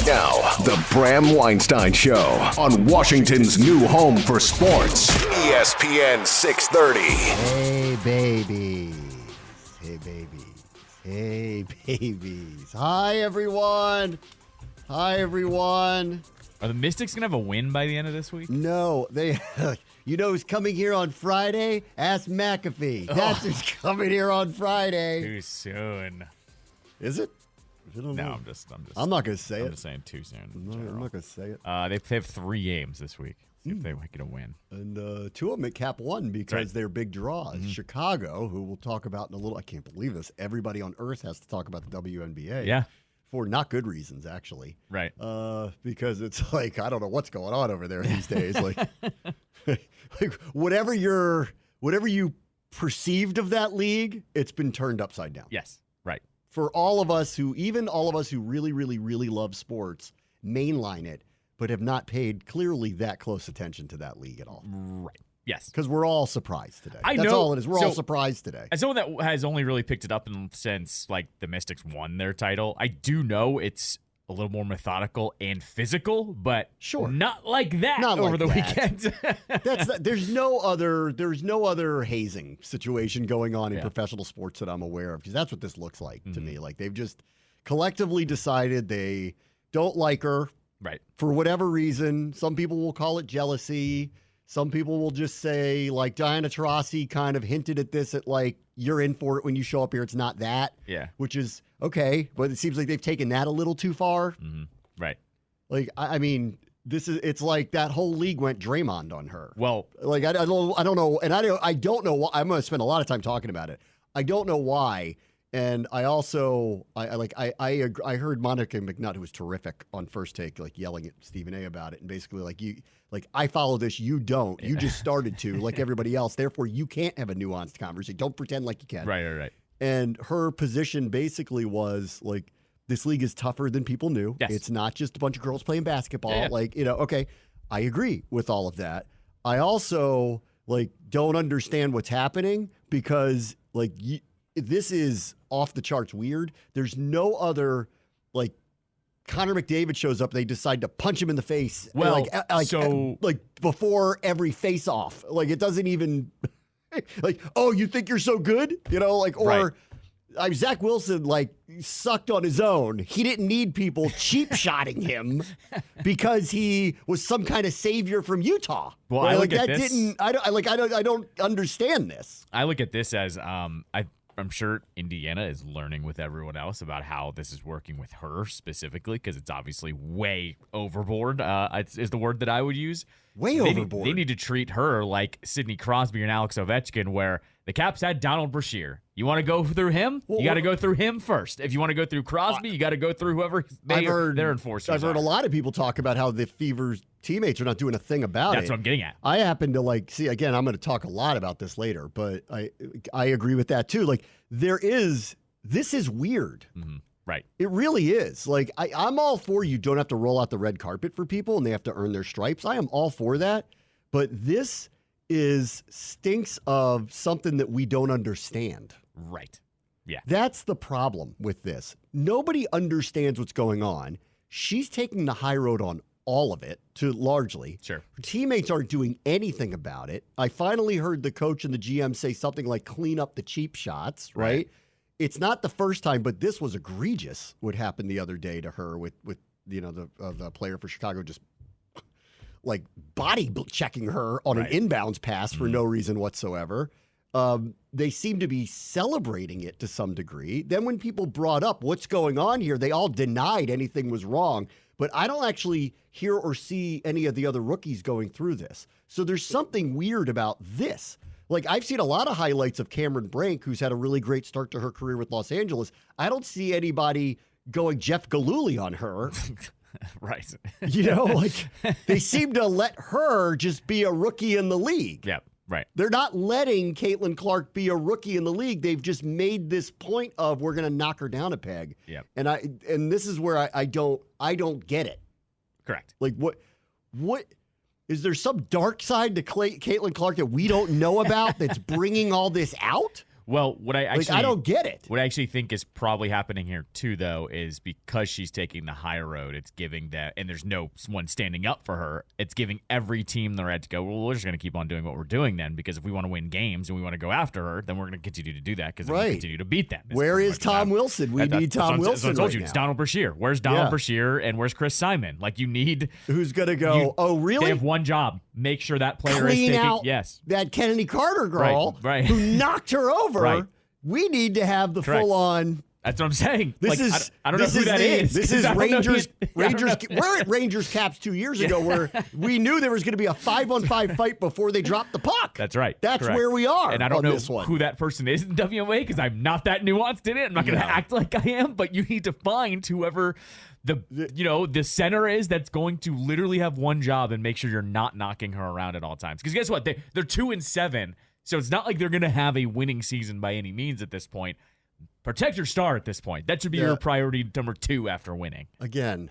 Now, the Bram Weinstein Show on Washington's new home for sports, ESPN 630. Hey, babies. Hey, babies. Hey, babies. Hi, everyone. Hi, everyone. Are the Mystics going to have a win by the end of this week? No, they... You know who's coming here on Friday? Ask McAfee. That's who's coming here on Friday. Too soon. Is it? No, I'm just. I'm not going to say it. I'm just saying too soon. I'm not going to say it. They have 3 games this week. See if they get a win. And 2 of them at Cap 1 because they're big draws. Mm-hmm. Chicago, who we'll talk about in a little. I can't believe this. Everybody on earth has to talk about the WNBA. Yeah. For not good reasons, actually. Right. Because it's like, I don't know what's going on over there these days. Like, like whatever you perceived of that league, it's been turned upside down. Yes. Right. For all of us who really, really, really love sports, mainline it, but have not paid clearly that close attention to that league at all. Right. Yes. Because we're all surprised today. That's know. All it is. We're all surprised today. As someone that has only really picked it up since like the Mystics won their title, I do know it's a little more methodical and physical, but not like that over the weekend. There's no other hazing situation going on in professional sports that I'm aware of, because that's what this looks like to me. Like, they've just collectively decided they don't like her. Right. For whatever reason. Some people will call it jealousy. Some people will just say, like, Diana Taurasi kind of hinted at this, at like, you're in for it when you show up here. It's not that. Yeah. Which is okay, but it seems like they've taken that a little too far. Mm-hmm. Right. Like, I mean, it's like that whole league went Draymond on her. Well, like, I don't know, and I don't know why. I'm going to spend a lot of time talking about it. I don't know why. And I also, I heard Monica McNutt, who was terrific on First Take, like yelling at Stephen A about it. And basically I follow this, you don't. You just started to, like everybody else. Therefore, you can't have a nuanced conversation. Don't pretend like you can. Right. And her position basically was like, this league is tougher than people knew. Yes. It's not just a bunch of girls playing basketball. Yeah. Like, okay, I agree with all of that. I also, like, don't understand what's happening because, like, this is off the charts weird. There's no other, like, Connor McDavid shows up, they decide to punch him in the face. Well, like before every face-off. Like, it doesn't even, like, oh, you think you're so good? Or Zach Wilson, like, sucked on his own. He didn't need people cheap-shotting him because he was some kind of savior from Utah. Well, right? I look at this. I don't understand this. I look at this as I'm sure Indiana is learning with everyone else about how this is working with her specifically, because it's obviously way overboard, is the word that I would use. Overboard. They need to treat her like Sidney Crosby and Alex Ovechkin, where the Caps had Donald Brashear. You want to go through him? You got to go through him first. If you want to go through Crosby, you got to go through whoever their enforcers I've heard a lot of people talk about how the Fever's teammates are not doing a thing about it. That's what I'm getting at. I happen to see, again, I'm going to talk a lot about this later, but I agree with that too. Like, this is weird. Mm-hmm. Right. It really is. Like, I'm all for you don't have to roll out the red carpet for people and they have to earn their stripes. I am all for that. But this stinks of something that we don't understand. Right. Yeah. That's the problem with this. Nobody understands what's going on. She's taking the high road on all of it, largely. Sure. Her teammates aren't doing anything about it. I finally heard the coach and the GM say something like clean up the cheap shots, right? It's not the first time, but this was egregious what happened the other day to her with the player for Chicago just like body checking her on an inbounds pass for no reason whatsoever. They seem to be celebrating it to some degree. Then when people brought up what's going on here, they all denied anything was wrong. But I don't actually hear or see any of the other rookies going through this. So there's something weird about this. Like, I've seen a lot of highlights of Cameron Brink, who's had a really great start to her career with Los Angeles. I don't see anybody going Jeff Gillooly on her. Right. They seem to let her just be a rookie in the league. Yeah. Right. They're not letting Caitlin Clark be a rookie in the league. They've just made this point of we're going to knock her down a peg. Yeah. And this is where I don't get it. Correct. Like, what is there some dark side to Caitlin Clark that we don't know about that's bringing all this out? Well, what I actually I don't get it. What I actually think is probably happening here too, though, is because she's taking the higher road, it's giving that, and there's no one standing up for her. It's giving every team the right to go, well, we're just going to keep on doing what we're doing then, because if we want to win games and we want to go after her, then we're going to continue to do that because we're going to continue to beat them. Where is Tom Wilson? We need Tom Wilson. I told you, right it's now. Donald Brashear. Where's Donald Brashear and where's Chris Simon? Like, you need who's going to go? Oh, really? They have one job: make sure that player Clean is taking. out Yes, that Kennedy Carter girl, right. who knocked her over. Right. We need to have the Correct. full on. That's what I'm saying. This is. I don't know who that is. This is Rangers. Rangers. We're at Rangers Caps 2 years ago, where we knew there was going to be a 5-on-5 fight before they dropped the puck. That's right. That's Correct. where we are. And I don't know this one. who that person is in WNBA because I'm not that nuanced in it. I'm not going to act like I am. But you need to find whoever the center is that's going to literally have one job and make sure you're not knocking her around at all times. Because guess what? They're 2-7. So it's not like they're going to have a winning season by any means at this point. Protect your star at this point. That should be your priority number 2 after winning. Again,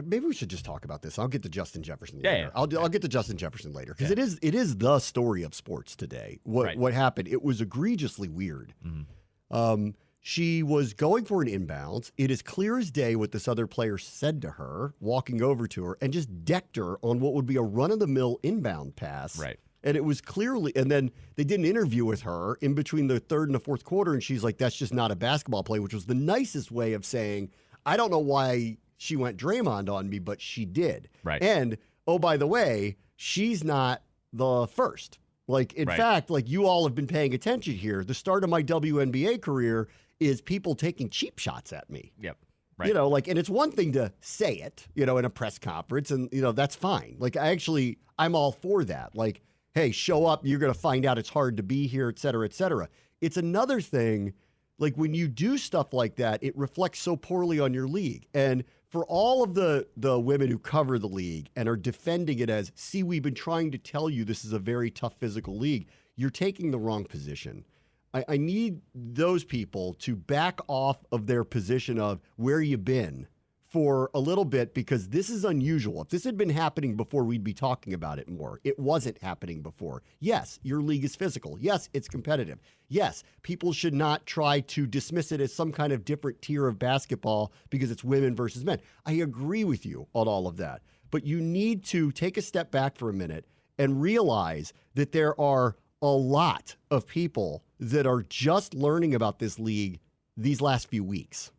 maybe we should just talk about this. I'll get to Justin Jefferson later. Yeah. I'll get to Justin Jefferson later because it is the story of sports today. What happened? It was egregiously weird. Mm-hmm. She was going for an inbounds. It is clear as day what this other player said to her, walking over to her, and just decked her on what would be a run-of-the-mill inbound pass. Right. And it was clearly, and then they did an interview with her in between the third and the fourth quarter, and she's like, that's just not a basketball play, which was the nicest way of saying, I don't know why she went Draymond on me, but she did. Right. And, oh, by the way, she's not the first. Like, in fact, like you all have been paying attention here, the start of my WNBA career is people taking cheap shots at me. Yep. Right. You know, like, and it's one thing to say it, in a press conference, and, that's fine. Like, I'm all for that. Like, hey, show up, you're going to find out it's hard to be here, et cetera, et cetera. It's another thing, like when you do stuff like that, it reflects so poorly on your league. And for all of the women who cover the league and are defending it as, see, we've been trying to tell you this is a very tough physical league, you're taking the wrong position. I need those people to back off of their position of where you've been for a little bit, because this is unusual. If this had been happening before, we'd be talking about it more. It wasn't happening before. Yes, your league is physical. Yes, it's competitive. Yes, people should not try to dismiss it as some kind of different tier of basketball because it's women versus men. I agree with you on all of that. But you need to take a step back for a minute and realize that there are a lot of people that are just learning about this league these last few weeks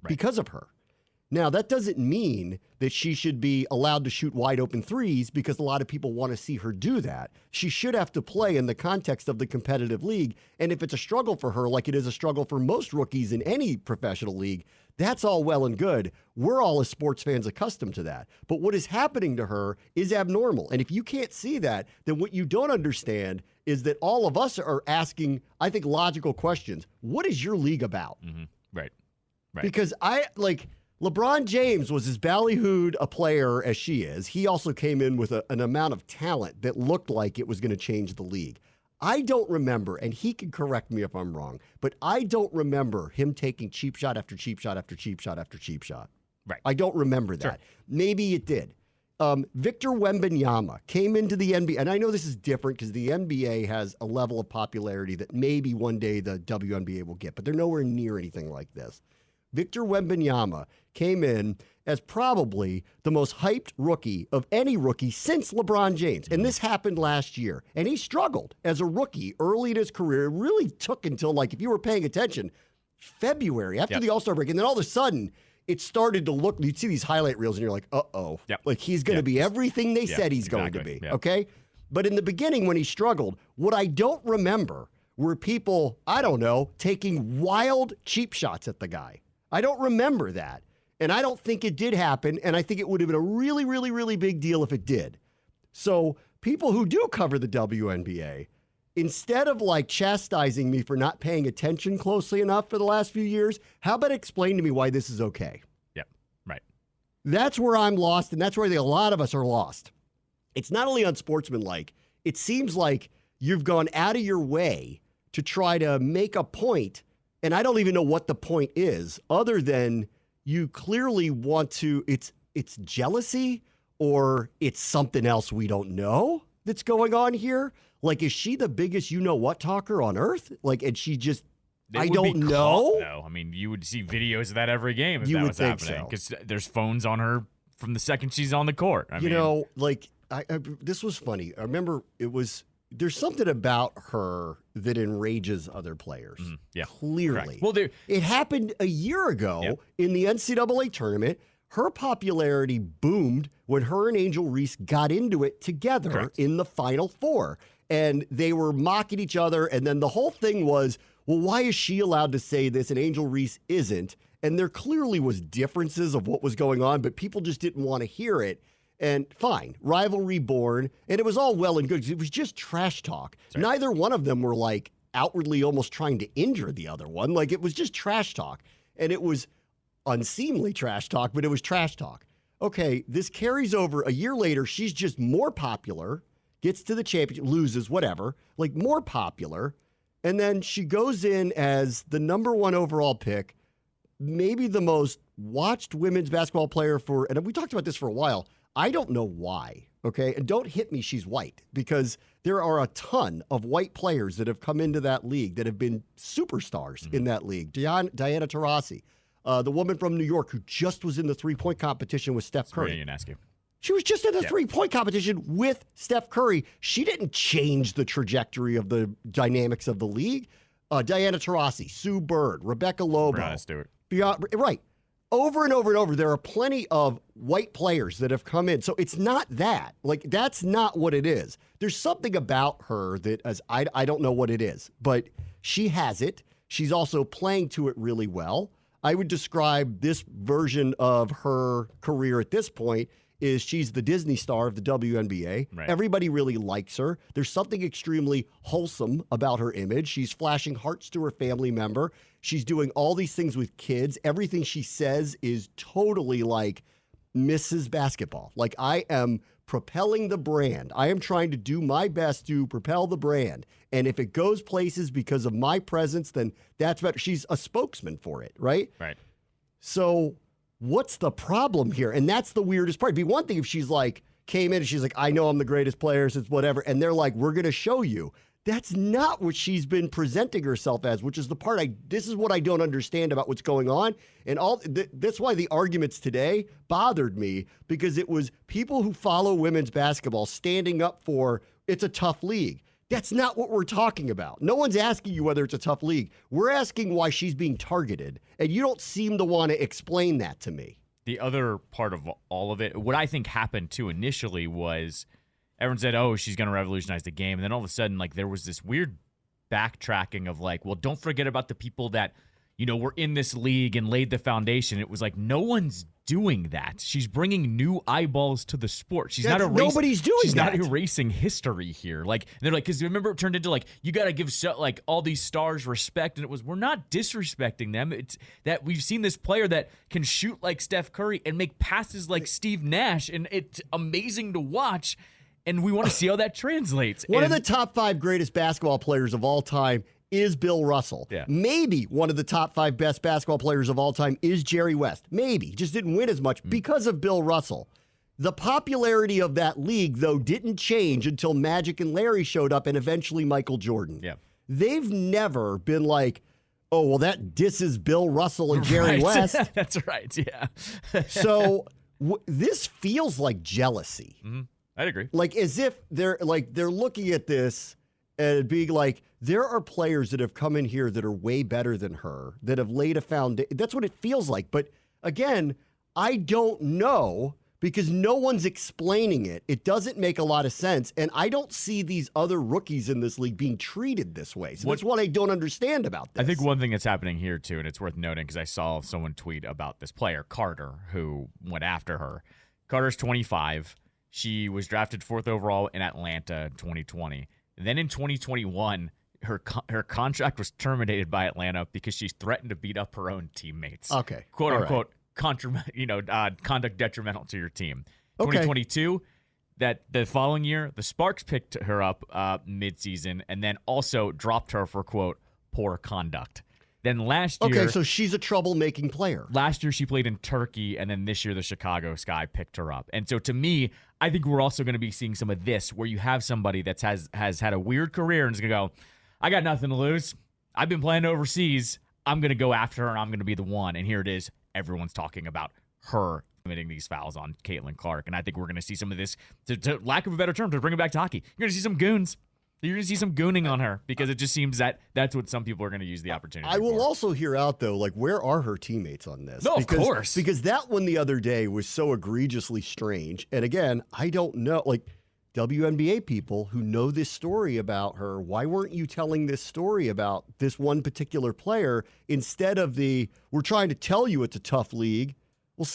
because of her. Now, that doesn't mean that she should be allowed to shoot wide open threes because a lot of people want to see her do that. She should have to play in the context of the competitive league. And if it's a struggle for her, like it is a struggle for most rookies in any professional league, that's all well and good. We're all as sports fans accustomed to that. But what is happening to her is abnormal. And if you can't see that, then what you don't understand is that all of us are asking, I think, logical questions. What is your league about? Mm-hmm. Right. Because LeBron James was as ballyhooed a player as she is. He also came in with an amount of talent that looked like it was going to change the league. I don't remember, and he can correct me if I'm wrong, but I don't remember him taking cheap shot after cheap shot after cheap shot after cheap shot. Right. I don't remember that. Sure. Maybe it did. Victor Wembanyama came into the NBA, and I know this is different because the NBA has a level of popularity that maybe one day the WNBA will get, but they're nowhere near anything like this. Victor Wembanyama came in as probably the most hyped rookie of any rookie since LeBron James. And this happened last year. And he struggled as a rookie early in his career. It really took until, like, if you were paying attention, February after the All-Star break. And then all of a sudden, it started to look, you'd see these highlight reels and you're like, uh-oh. Yep. Like, he's going to be everything they said he's going to be. Yep. Okay? But in the beginning, when he struggled, what I don't remember were people, I don't know, taking wild cheap shots at the guy. I don't remember that. And I don't think it did happen. And I think it would have been a really, really, really big deal if it did. So people who do cover the WNBA, instead of like chastising me for not paying attention closely enough for the last few years, how about explain to me why this is okay? Yep. Right. That's where I'm lost. And that's where a lot of us are lost. It's not only unsportsmanlike. It seems like you've gone out of your way to try to make a point. And I don't even know what the point is other than you clearly want to, it's jealousy or it's something else we don't know. that's going on here? Like, is she the biggest you-know-what talker on earth? Like, and she just, I don't know. No, I mean, you would see videos of that every game if You that would was think happening. so. Because there's phones on her from the second she's on the court. I mean, like, this was funny. I remember there's something about her that enrages other players. Yeah, clearly. correct. Well, it happened a year ago in the NCAA tournament. Her popularity boomed when her and Angel Reese got into it together in the Final Four. And they were mocking each other. And then the whole thing was, well, why is she allowed to say this and Angel Reese isn't? And there clearly was differences of what was going on, but people just didn't want to hear it. And fine, rivalry born. And it was all well and good because it was just trash talk. Neither one of them were like outwardly almost trying to injure the other one. Like, it was just trash talk. And it was unseemly trash talk, but it was trash talk. Okay, this carries over a year later. She's just more popular, gets to the championship, loses, whatever, like more popular. And then she goes in as the number 1 overall pick, maybe the most watched women's basketball player and we talked about this for a while. I don't know why, okay? And don't hit me, she's white, because there are a ton of white players that have come into that league that have been superstars in that league. Diana Taurasi, the woman from New York who just was in the three-point competition with Steph Curry. I ask you. She was just in the three-point competition with Steph Curry. She didn't change the trajectory of the dynamics of the league. Diana Taurasi, Sue Bird, Rebecca Lobo. Brianna Stewart. Right. Over and over and over, there are plenty of white players that have come in. So it's not that. Like, that's not what it is. There's something about her that I don't know what it is, but she has it. She's also playing to it really well. I would describe this version of her career at this point is she's the Disney star of the WNBA. Right. Everybody really likes her. There's something extremely wholesome about her image. She's flashing hearts to her family member. She's doing all these things with kids. Everything she says is totally like Mrs. Basketball. Like, I am propelling the brand. I am trying to do my best to propel the brand. And if it goes places because of my presence, then that's better. She's a spokesman for it, right? Right. So what's the problem here? And that's the weirdest part. It'd be one thing if she's like, came in and she's like, I know I'm the greatest player since whatever. And they're like, we're going to show you. That's not what she's been presenting herself as, which is the part this is what I don't understand about what's going on. And that's why the arguments today bothered me, because it was people who follow women's basketball standing up for it's a tough league. That's not what we're talking about. No one's asking you whether it's a tough league. We're asking why she's being targeted, and you don't seem to want to explain that to me. The other part of all of it, what I think happened too initially was everyone said, oh, she's going to revolutionize the game. And then all of a sudden, like, there was this weird backtracking of like, well, don't forget about the people that, you know, were in this league and laid the foundation. It was like, no one's doing that. She's bringing new eyeballs to the sport. She's not erasing. Nobody's doing she's that. She's not erasing history here. Like, they're like, because remember, it turned into like, you got to give like all these stars respect. And it was, we're not disrespecting them. It's that we've seen this player that can shoot like Steph Curry and make passes like Steve Nash. And it's amazing to watch. And we want to see how that translates. One of the top 5 greatest basketball players of all time is Bill Russell. Yeah. Maybe one of the top 5 best basketball players of all time is Jerry West. Maybe. Just didn't win as much because of Bill Russell. The popularity of that league, though, didn't change until Magic and Larry showed up and eventually Michael Jordan. Yeah. They've never been like, oh, well, that disses Bill Russell and Jerry West. That's right, yeah. So this feels like jealousy. Mm-hmm. I'd agree. Like, as if they're looking at this and being like, there are players that have come in here that are way better than her, that have laid a foundation. That's what it feels like. But again, I don't know, because no one's explaining it. It doesn't make a lot of sense. And I don't see these other rookies in this league being treated this way. So that's what I don't understand about this. I think one thing that's happening here, too, and it's worth noting, because I saw someone tweet about this player, Carter, who went after her. Carter's 25. She was drafted 4th overall in Atlanta in 2020. Then in 2021, her contract was terminated by Atlanta because she threatened to beat up her own teammates. Okay. Quote All unquote, conduct detrimental to your team. Okay. 2022, that the following year, the Sparks picked her up midseason and then also dropped her for, quote, poor conduct. Then last year... Okay, so she's a troublemaking player. Last year she played in Turkey, and then this year the Chicago Sky picked her up. And so to me, I think we're also going to be seeing some of this, where you have somebody that has had a weird career and is going to go, I got nothing to lose. I've been playing overseas. I'm going to go after her, and I'm going to be the one. And here it is. Everyone's talking about her committing these fouls on Caitlin Clark. And I think we're going to see some of this, to lack of a better term, to bring it back to hockey. You're going to see some goons. You're going to see some gooning on her, because it just seems that that's what some people are going to use the opportunity I will for. Also hear out, though, like, where are her teammates on this? No, of course. Because that one the other day was so egregiously strange. And again, I don't know, like, WNBA people who know this story about her, why weren't you telling this story about this one particular player instead of we're trying to tell you it's a tough league? Well,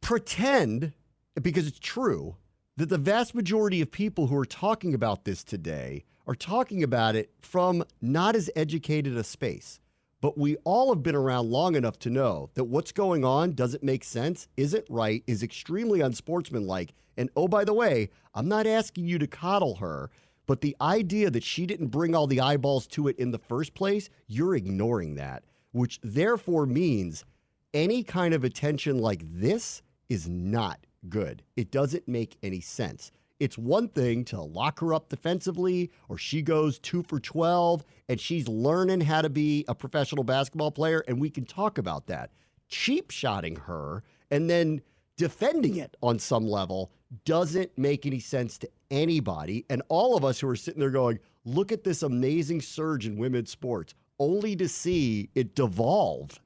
pretend, because it's true, that the vast majority of people who are talking about this today are talking about it from not as educated a space. But we all have been around long enough to know that what's going on doesn't make sense, isn't right, is extremely unsportsmanlike. And oh, by the way, I'm not asking you to coddle her, but the idea that she didn't bring all the eyeballs to it in the first place, you're ignoring that, which therefore means any kind of attention like this is not good. It doesn't make any sense. It's one thing to lock her up defensively, or she goes 2 for 12 and she's learning how to be a professional basketball player, and we can talk about that. Cheap shotting her and then defending it on some level doesn't make any sense to anybody. And all of us who are sitting there going, look at this amazing surge in women's sports, only to see it devolve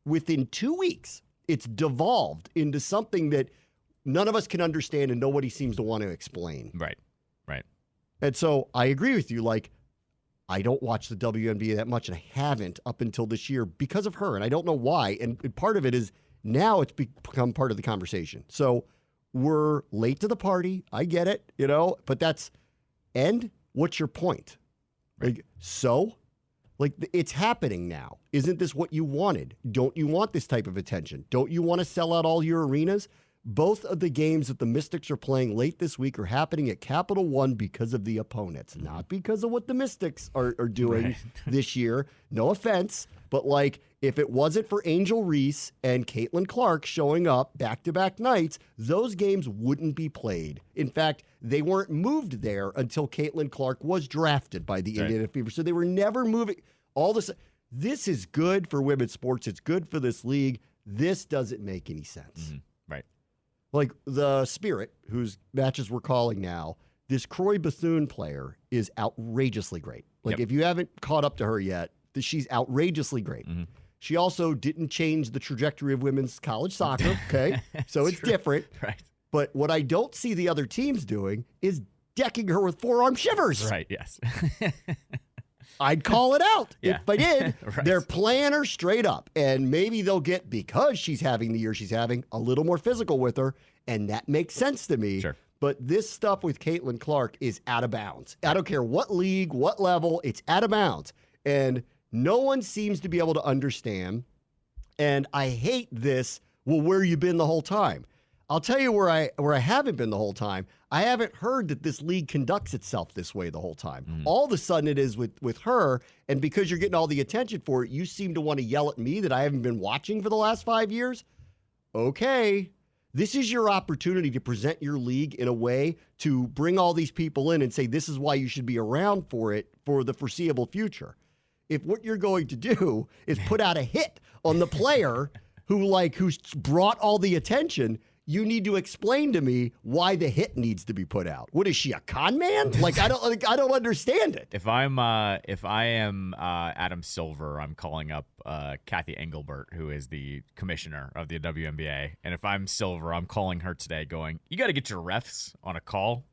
within 2 weeks. It's devolved into something that none of us can understand and nobody seems to want to explain. Right. And so I agree with you. Like, I don't watch the WNBA that much, and I haven't up until this year because of her, and I don't know why. And part of it is now it's become part of the conversation. So we're late to the party. I get it, but and what's your point? Right. Like, it's happening now. Isn't this what you wanted? Don't you want this type of attention? Don't you want to sell out all your arenas? Both of the games that the Mystics are playing late this week are happening at Capital One because of the opponents, not because of what the Mystics are doing this year. No offense, but like, if it wasn't for Angel Reese and Caitlin Clark showing up back-to-back nights, those games wouldn't be played. In fact, they weren't moved there until Caitlin Clark was drafted by the Indiana Fever. So they were never moving. This is good for women's sports. It's good for this league. This doesn't make any sense. Mm-hmm. Right. Like the Spirit, whose matches we're calling now, this Croy Bethune player is outrageously great. Like, if you haven't caught up to her yet, she's outrageously great. Mm-hmm. She also didn't change the trajectory of women's college soccer, okay? So it's different. Right. But what I don't see the other teams doing is decking her with forearm shivers. Right, yes. I'd call it out if I did. Right. They're playing her straight up. And maybe they'll get, because she's having the year she's having, a little more physical with her. And that makes sense to me. Sure. But this stuff with Caitlin Clark is out of bounds. I don't care what league, what level, it's out of bounds. And no one seems to be able to understand. And I hate this, well, where you been the whole time? I'll tell you where I haven't been the whole time. I haven't heard that this league conducts itself this way the whole time. All of a sudden it is with her, and because you're getting all the attention for it, you seem to want to yell at me that I haven't been watching for the last 5 years. Okay. This is your opportunity to present your league in a way to bring all these people in and say this is why you should be around for it for the foreseeable future. If what you're going to do is put out a hit on the player who's brought all the attention, you need to explain to me why the hit needs to be put out. What is she, a con man? Like, I don't understand it. If I am Adam Silver, I'm calling up Kathy Engelbert, who is the commissioner of the WNBA. And if I'm Silver, I'm calling her today going, you got to get your refs on a call.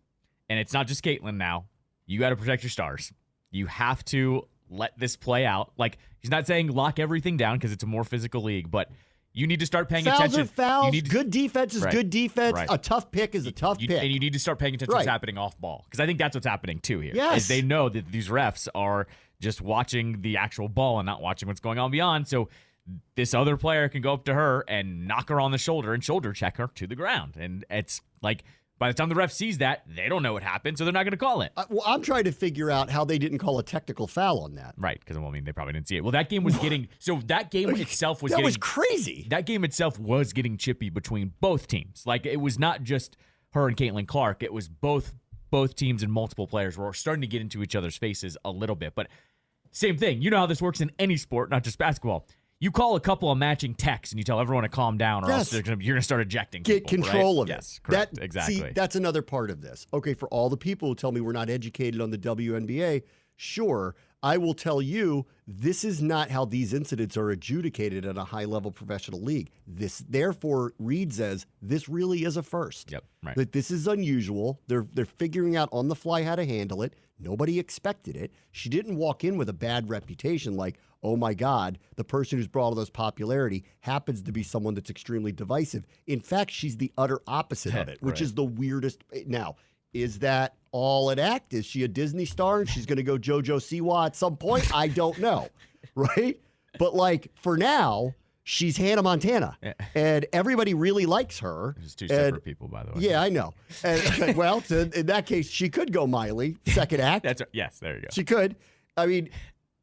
And it's not just Caitlin now. You got to protect your stars. You have to let this play out. Like, he's not saying lock everything down because it's a more physical league, but you need to start paying attention. Fouls. Good defense is good defense. Right. A tough pick is a tough pick. And you need to start paying attention to what's happening off ball. Because I think that's what's happening too here. Yes. Is they know that these refs are just watching the actual ball and not watching what's going on beyond. So this other player can go up to her and knock her on the shoulder and shoulder check her to the ground. And it's like, By the time the ref sees that, they don't know what happened, so they're not going to call it. Well, I'm trying to figure out how they didn't call a technical foul on that. Right, because, well, I mean, they probably didn't see it. Well, that game was getting – so that game itself was that getting – was crazy. That game itself was getting chippy between both teams. Like, it was not just her and Caitlin Clark. It was both teams and multiple players were starting to get into each other's faces a little bit. But same thing. You know how this works in any sport, not just basketball. You call a couple of matching texts and you tell everyone to calm down, or else you're going to start ejecting Get people, control right? of it. Yes, correct. Exactly. See, that's another part of this. Okay, for all the people who tell me we're not educated on the WNBA, sure, I will tell you this is not how these incidents are adjudicated at a high-level professional league. This, therefore, reads as this really is a first. Yep, right. That this is unusual. They're figuring out on the fly how to handle it. Nobody expected it. She didn't walk in with a bad reputation like, oh my God, the person who's brought all this popularity happens to be someone that's extremely divisive. In fact, she's the utter opposite of it, which is the weirdest. Now, is that all an act? Is she a Disney star and she's going to go JoJo Siwa at some point? I don't know, right? But like for now, she's Hannah Montana, and everybody really likes her. It's two separate people, by the way. Yeah, I know. And, well, in that case, she could go Miley, second act. Yes, there you go. She could. I mean,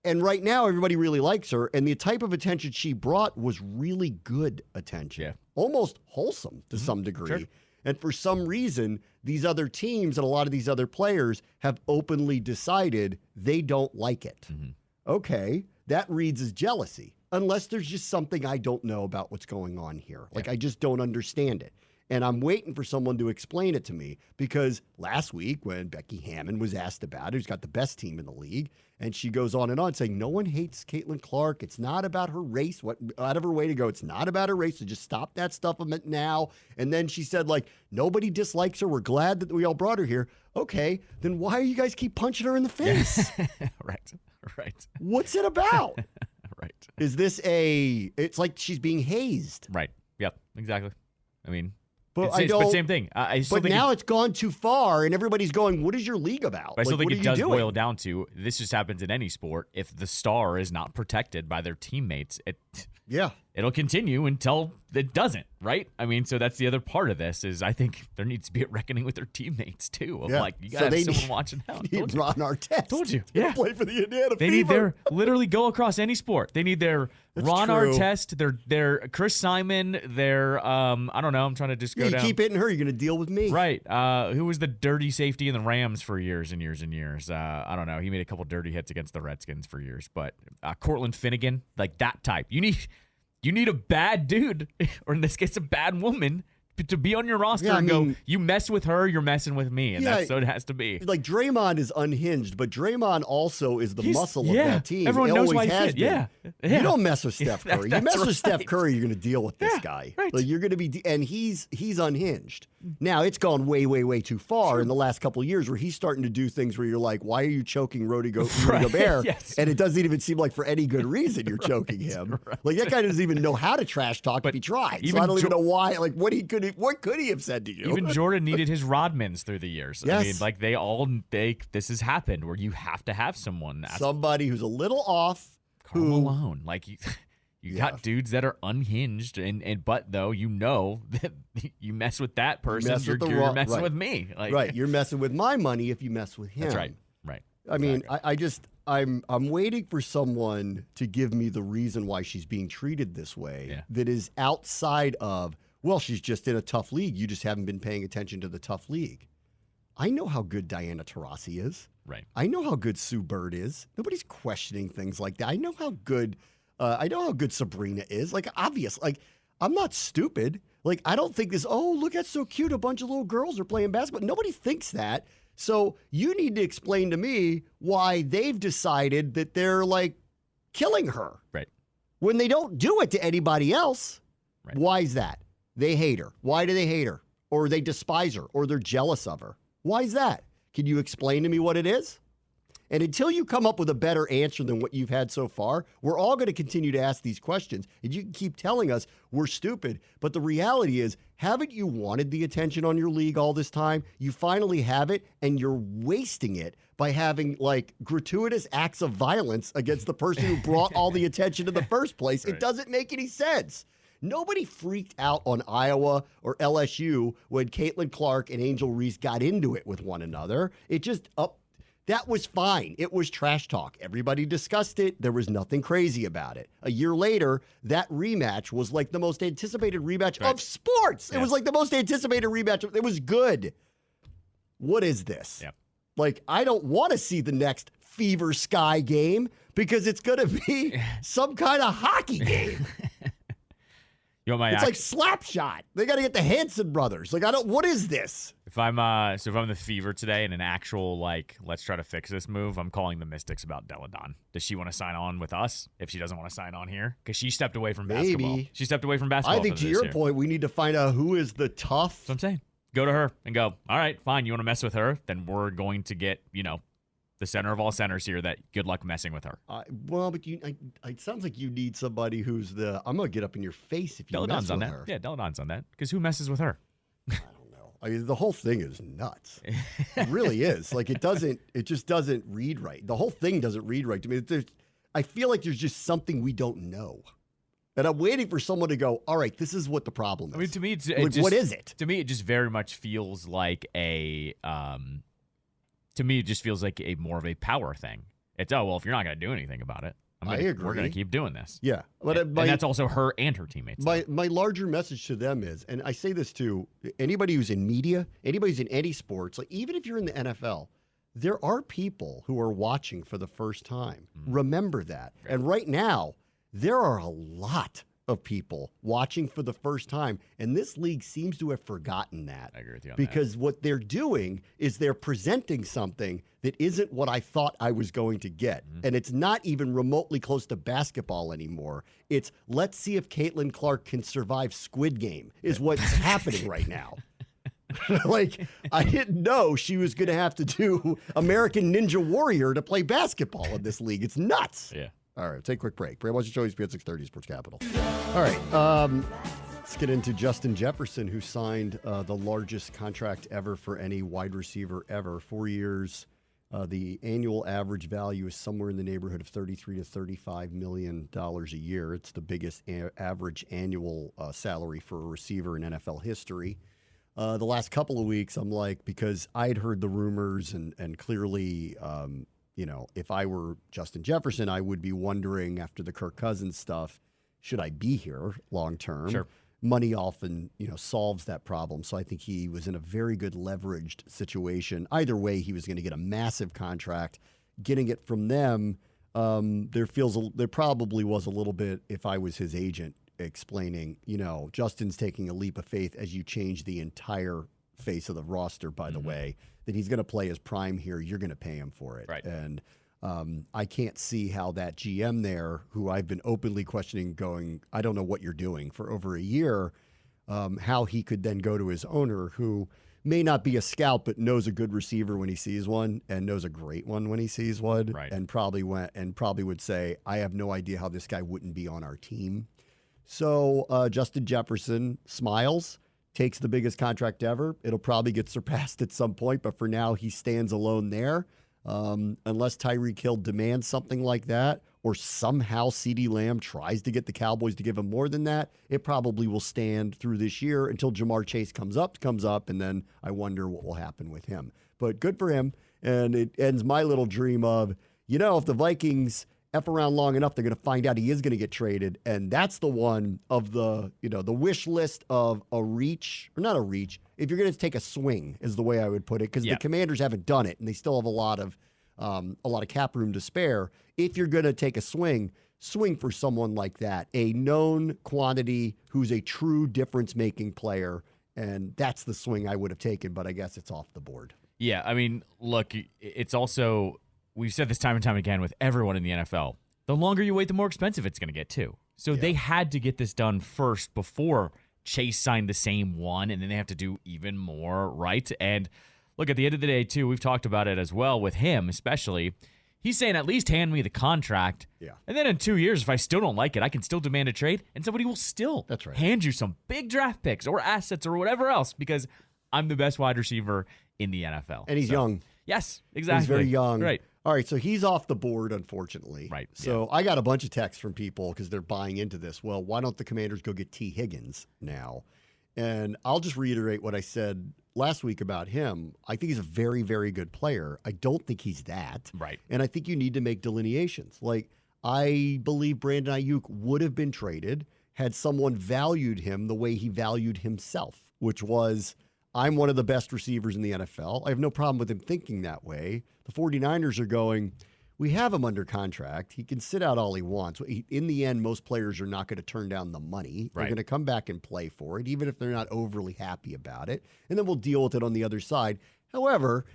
and right now, everybody really likes her, and the type of attention she brought was really good attention. Yeah. Almost wholesome to some degree. Sure. And for some reason, these other teams and a lot of these other players have openly decided they don't like it. Mm-hmm. Okay, that reads as jealousy, unless there's just something I don't know about what's going on here. Like, I just don't understand it. And I'm waiting for someone to explain it to me, because last week when Becky Hammon was asked about it, who's got the best team in the league, and she goes on and on saying, no one hates Caitlin Clark. It's not about her race. What out of her way to go. It's not about her race. So just stop that stuff now. And then she said, like, nobody dislikes her. We're glad that we all brought her here. Okay, then why do you guys keep punching her in the face? Right. What's it about? Right. Is this it's like she's being hazed. Right. Yep. Exactly. I mean, but but same thing. I still but think now it's gone too far, and everybody's going, what is your league about? I still think what it does boil down to, this just happens in any sport. If the star is not protected by their teammates, it'll continue until it doesn't, right? I mean, so that's the other part of this is I think there needs to be a reckoning with their teammates, too. Of like, you got to have someone watching out. Need Ron Artest. Told you. Yeah. Play for the Indiana They need literally go across any sport. They need their Ron Artest, their Chris Simon, their, I don't know, I'm trying to just go down. You keep hitting her, you're going to deal with me. Right. Who was the dirty safety in the Rams for years and years and years? I don't know. He made a couple dirty hits against the Redskins for years. But Cortland Finnegan, like that type. You need a bad dude, or in this case, a bad woman, to be on your roster and go, you mess with her, you're messing with me. And that's what it has to be. Like, Draymond is unhinged, but Draymond also is the muscle of that team. Everyone knows why he fit. Yeah. You don't mess with Steph Curry. You mess with Steph Curry, you're going to deal with this guy. Right. Like, you're going to be, and he's unhinged. Now, it's gone way, way, way too far in the last couple of years where he's starting to do things where you're like, why are you choking Rudy Gobert? Yes. And it doesn't even seem like for any good reason you're choking him. Right. Like, that guy doesn't even know how to trash talk if he tried. So I don't even know why. Like, what could he have said to you? Even Jordan needed his Rodmans through the years. Yes. I mean, like this has happened where you have to have somebody who's a little off. Malone. Like, you got dudes that are unhinged, but though you know that you mess with that person, you're messing with me. Like, right, you're messing with my money if you mess with him. That's right. Right. I mean, I'm waiting for someone to give me the reason why she's being treated this way that is outside of, well, she's just in a tough league. You just haven't been paying attention to the tough league. I know how good Diana Taurasi is. Right. I know how good Sue Bird is. Nobody's questioning things like that. I know how good Sabrina is. Like, obvious. Like, I'm not stupid. Like, I don't think this, oh, look, that's so cute. A bunch of little girls are playing basketball. Nobody thinks that. So you need to explain to me why they've decided that they're, like, killing her. Right. When they don't do it to anybody else. Right. Why is that? They hate her. Why do they hate her? Or they despise her? Or they're jealous of her? Why is that? Can you explain to me what it is? And until you come up with a better answer than what you've had so far, we're all going to continue to ask these questions. And you can keep telling us we're stupid. But the reality is, haven't you wanted the attention on your league all this time? You finally have it, and you're wasting it by having, like, gratuitous acts of violence against the person who brought all the attention in the first place. Right. It doesn't make any sense. Nobody freaked out on Iowa or LSU when Caitlin Clark and Angel Reese got into it with one another. It just that was fine. It was trash talk. Everybody discussed it. There was nothing crazy about it. A year later, that rematch was like the most anticipated rematch of sports. It was like the most anticipated rematch. It was good. What is this? Yep. Like, I don't want to see the next Fever Sky game because it's going to be some kind of hockey game. It's like Slapshot. They got to get the Hanson brothers. Like, what is this? If I'm the Fever today in an actual, like, let's try to fix this move, I'm calling the Mystics about Deladon. Does she want to sign on with us if she doesn't want to sign on here? Because she stepped away from basketball. She stepped away from basketball. I think to your point, we need to find out who is the tough. That's what I'm saying. Go to her and go, all right, fine, you want to mess with her? Then we're going to get, the center of all centers here that good luck messing with her. But it sounds like you need somebody who's I'm going to get up in your face if you mess with her. Yeah, Deladon's on that. Because who messes with her? I don't know. I mean, the whole thing is nuts. It really is. Like, it just doesn't read right. The whole thing doesn't read right to me. I feel like there's just something we don't know. And I'm waiting for someone to go, all right, this is what the problem is. I mean, to me, what is it? To me, it just very much feels like a more of a power thing. It's, if you're not going to do anything about it, I agree. We're going to keep doing this. Yeah. And that's also her and her teammates. My larger message to them is, and I say this to anybody who's in media, anybody who's in any sports, like even if you're in the NFL, there are people who are watching for the first time. Remember that. Right. And right now, there are a lot of people watching for the first time, and this league seems to have forgotten that. I agree with you on because what they're doing is they're presenting something that isn't what I thought I was going to get. And it's not even remotely close to basketball anymore. It's let's see if Caitlin Clark can survive Squid Game is what's happening right now. Like, I didn't know she was going to have to do American Ninja Warrior to play basketball in this league. It's nuts. Yeah. All right, take a quick break. Bram, why don't you show ESPN 630 Sports Capital? All right, let's get into Justin Jefferson, who signed the largest contract ever for any wide receiver ever. 4 years. The annual average value is somewhere in the neighborhood of $33 to $35 million a year. It's the biggest average annual salary for a receiver in NFL history. The last couple of weeks, I'm like, because I had heard the rumors and clearly if I were Justin Jefferson, I would be wondering after the Kirk Cousins stuff, should I be here long term? Sure. Money often, solves that problem. So I think he was in a very good leveraged situation. Either way, he was going to get a massive contract. Getting it from them, there probably was a little bit, if I was his agent, explaining, Justin's taking a leap of faith as you change the entire face of the roster, by the way, that he's going to play his prime here. You're going to pay him for it. Right. And I can't see how that GM there, who I've been openly questioning, going, I don't know what you're doing for over a year, how he could then go to his owner, who may not be a scout, but knows a good receiver when he sees one and knows a great one when he sees one, right. and probably would say, I have no idea how this guy wouldn't be on our team. So Justin Jefferson smiles, takes the biggest contract ever. It'll probably get surpassed at some point, but for now he stands alone there. Unless Tyreek Hill demands something like that, or somehow CeeDee Lamb tries to get the Cowboys to give him more than that, it probably will stand through this year until Jamar Chase comes up, and then I wonder what will happen with him. But good for him, and it ends my little dream of, if the Vikings F around long enough, they're going to find out he is going to get traded. And that's the one of the wish list of a reach, or not a reach. If you're going to take a swing is the way I would put it, because the Commanders haven't done it and they still have a lot of cap room to spare. If you're going to take a swing for someone like that, a known quantity who's a true difference-making player. And that's the swing I would have taken, but I guess it's off the board. Yeah, I mean, look, it's also, we've said this time and time again with everyone in the NFL, the longer you wait, the more expensive it's going to get too. So they had to get this done first before Chase signed the same one, and then they have to do even more, right? And look, at the end of the day too, we've talked about it as well with him especially. He's saying, at least hand me the contract. Yeah. And then in 2 years, if I still don't like it, I can still demand a trade, and somebody will still hand you some big draft picks or assets or whatever else, because I'm the best wide receiver in the NFL. And he's young. Yes, exactly. He's very young. Right. All right, so he's off the board, unfortunately. Right. So I got a bunch of texts from people because they're buying into this. Well, why don't the Commanders go get T. Higgins now? And I'll just reiterate what I said last week about him. I think he's a very, very good player. I don't think he's that. Right. And I think you need to make delineations. Like, I believe Brandon Ayuk would have been traded had someone valued him the way he valued himself, which was, I'm one of the best receivers in the NFL. I have no problem with him thinking that way. The 49ers are going, we have him under contract. He can sit out all he wants. In the end, most players are not going to turn down the money. They're going to come back and play for it, even if they're not overly happy about it. And then we'll deal with it on the other side. However,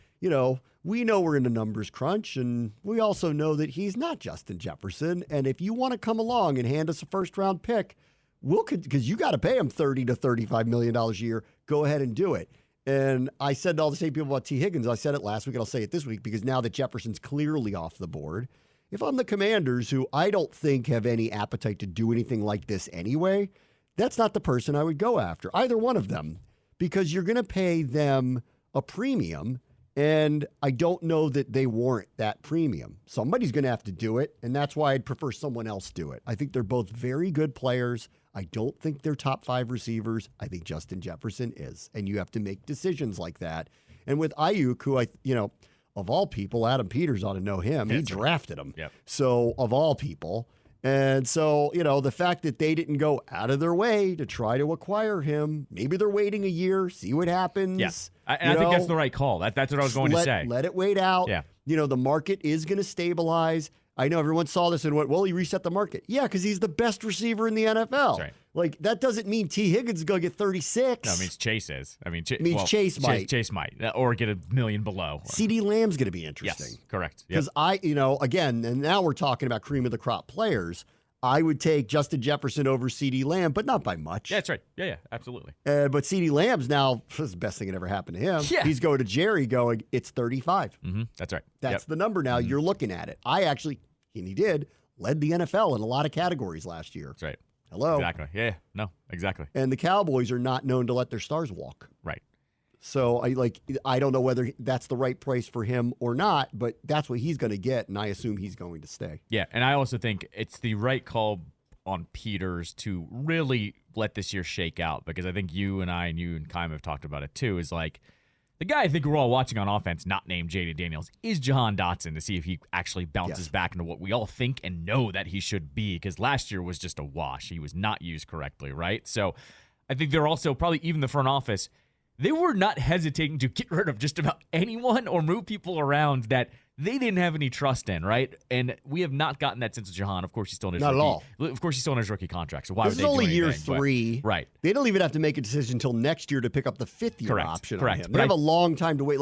we know we're in a numbers crunch, and we also know that he's not Justin Jefferson. And if you want to come along and hand us a first-round pick, because you got to pay him $30 to $35 million a year, go ahead and do it. And I said to all the same people about T. Higgins, I said it last week and I'll say it this week, because now that Jefferson's clearly off the board, if I'm the Commanders, who I don't think have any appetite to do anything like this anyway, that's not the person I would go after, either one of them, because you're going to pay them a premium, and I don't know that they warrant that premium. Somebody's going to have to do it, and that's why I'd prefer someone else do it. I think they're both very good players. I don't think they're top 5 receivers. I think Justin Jefferson is, and you have to make decisions like that. And with Ayuk, who of all people, Adam Peters ought to know him. He drafted him. Yep. So of all people. And so, the fact that they didn't go out of their way to try to acquire him, maybe they're waiting a year, see what happens. Yes. I think that's the right call. That's what I was going to say. Let it wait out. Yeah. The market is going to stabilize. I know everyone saw this and went, well, he reset the market. Yeah, because he's the best receiver in the NFL. That's right. Like, that doesn't mean T. Higgins is going to get 36. No, it means Chase is. Chase might. Chase might. Or get $1 million below. CeeDee Lamb's going to be interesting. Yes, correct. Because again, and now we're talking about cream of the crop players. I would take Justin Jefferson over CeeDee Lamb, but not by much. Yeah, that's right. Yeah, absolutely. But CeeDee Lamb's now, this is the best thing that ever happened to him. Yeah. He's going to Jerry going, it's 35. Mm-hmm. That's right. That's the number now. You're looking at it. And he did, led the NFL in a lot of categories last year. That's right. Hello. Exactly. Yeah. No, exactly. And the Cowboys are not known to let their stars walk. Right. So I don't know whether that's the right price for him or not, but that's what he's going to get, and I assume he's going to stay. Yeah, and I also think it's the right call on Peters to really let this year shake out, because I think you and Keim have talked about it too, is like the guy I think we're all watching on offense, not named J.D. Daniels, is Jahan Dotson, to see if he actually bounces back into what we all think and know that he should be, because last year was just a wash. He was not used correctly, right? So I think they're also probably even the front office, they were not hesitating to get rid of just about anyone or move people around that they didn't have any trust in, right? And we have not gotten that since Jahan. Of course, he's still in his not rookie. at all. Of course, he's still in his rookie contract. So why would they do only anything? year 3, right? They don't even have to make a decision until next year to pick up the 5th-year option on him. They But have a long time to wait.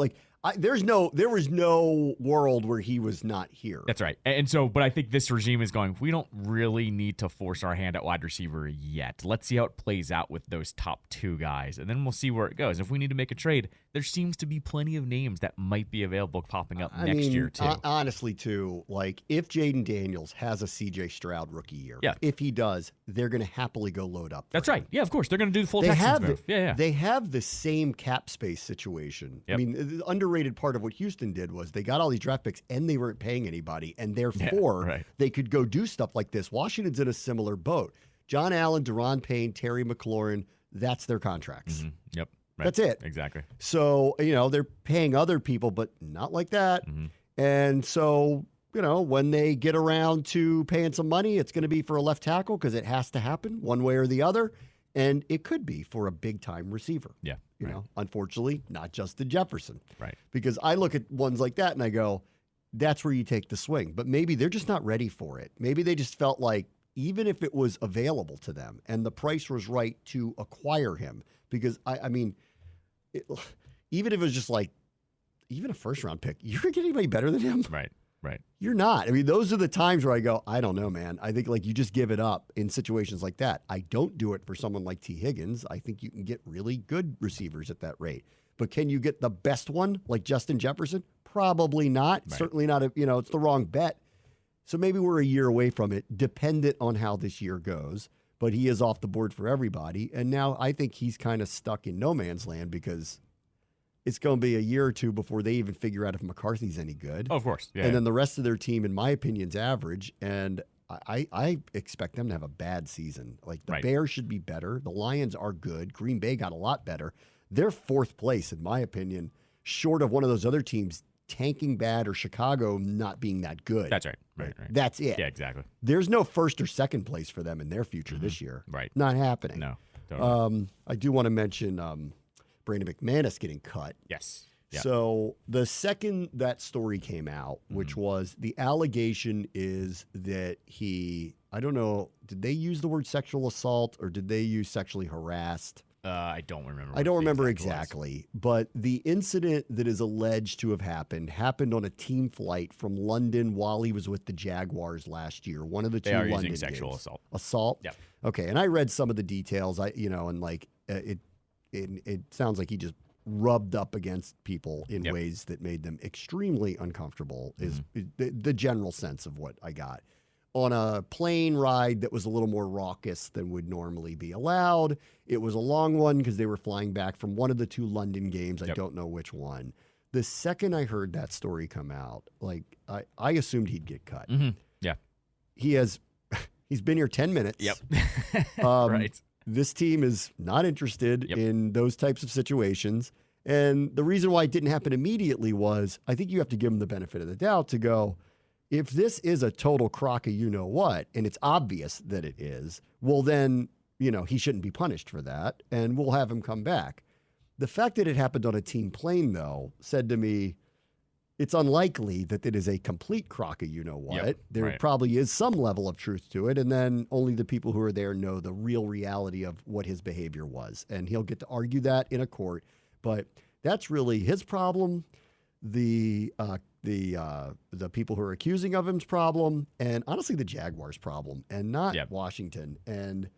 There was no world where he was not here. That's right. And so, but I think this regime is going, we don't really need to force our hand at wide receiver yet. Let's see how it plays out with those top 2 guys, and then we'll see where it goes. If we need to make a trade, there seems to be plenty of names that might be available popping up next year, too. Honestly, too, if Jaden Daniels has a C.J. Stroud rookie year, if he does, they're going to happily go load up. That's right. Yeah, of course. They're going to do the full Texans Texans move. Yeah. They have the same cap space situation. Yep. I mean, the underrated part of what Houston did was they got all these draft picks and they weren't paying anybody, and therefore they could go do stuff like this. Washington's in a similar boat. John Allen, Deron Payne, Terry McLaurin, that's their contracts. Mm-hmm. Yep. Right. That's it. Exactly. So, they're paying other people, but not like that. Mm-hmm. And so, when they get around to paying some money, it's going to be for a left tackle because it has to happen one way or the other. And it could be for a big-time receiver. Yeah. Unfortunately, not Justin Jefferson. Right. Because I look at ones like that and I go, that's where you take the swing. But maybe they're just not ready for it. Maybe they just felt like even if it was available to them and the price was right to acquire him, because even if it was just even a first-round pick, you're going to get anybody better than him? Right. You're not. I mean, those are the times where I go, I don't know, man. I think you just give it up in situations like that. I don't do it for someone like T. Higgins. I think you can get really good receivers at that rate. But can you get the best one like Justin Jefferson? Probably not. Right. Certainly not. It's the wrong bet. So maybe we're a year away from it, dependent on how this year goes. But he is off the board for everybody. And now I think he's kind of stuck in no man's land because it's going to be a year or two before they even figure out if McCarthy's any good. Oh, of course. Yeah. And then the rest of their team, in my opinion, is average. And I expect them to have a bad season. Like the Bears should be better. The Lions are good. Green Bay got a lot better. They're fourth place, in my opinion, short of one of those other teams tanking bad or Chicago not being that good. That's right. Right. That's it. Yeah, exactly. There's no first or second place for them in their future this year. Right. Not happening. No. Totally. I do want to mention Brandon McManus getting cut. Yes. Yeah. So the second that story came out, which was the allegation is that I don't know, did they use the word sexual assault or did they use sexually harassed? I don't remember. I don't remember exactly, but the incident that is alleged to have happened on a team flight from London while he was with the Jaguars last year. One of the two They are London using sexual games. assault. Assault? Yeah. Okay, and I read some of the details. It sounds like he just rubbed up against people in ways that made them extremely uncomfortable. Is the general sense of what I got. On a plane ride that was a little more raucous than would normally be allowed. It was a long one because they were flying back from one of the two London games. I don't know which one. The second I heard that story come out, I assumed he'd get cut. Mm-hmm. Yeah. He's been here 10 minutes. Yep. Right. This team is not interested in those types of situations. And the reason why it didn't happen immediately was I think you have to give him the benefit of the doubt to go, if this is a total crock of you-know-what, and it's obvious that it is, well, then, he shouldn't be punished for that, and we'll have him come back. The fact that it happened on a team plane, though, said to me, it's unlikely that it is a complete crock of you-know-what. Yep, there probably is some level of truth to it, and then only the people who are there know the real reality of what his behavior was. And he'll get to argue that in a court, but that's really his problem. The people who are accusing of him's problem, and honestly the Jaguars' problem, and not Washington. And,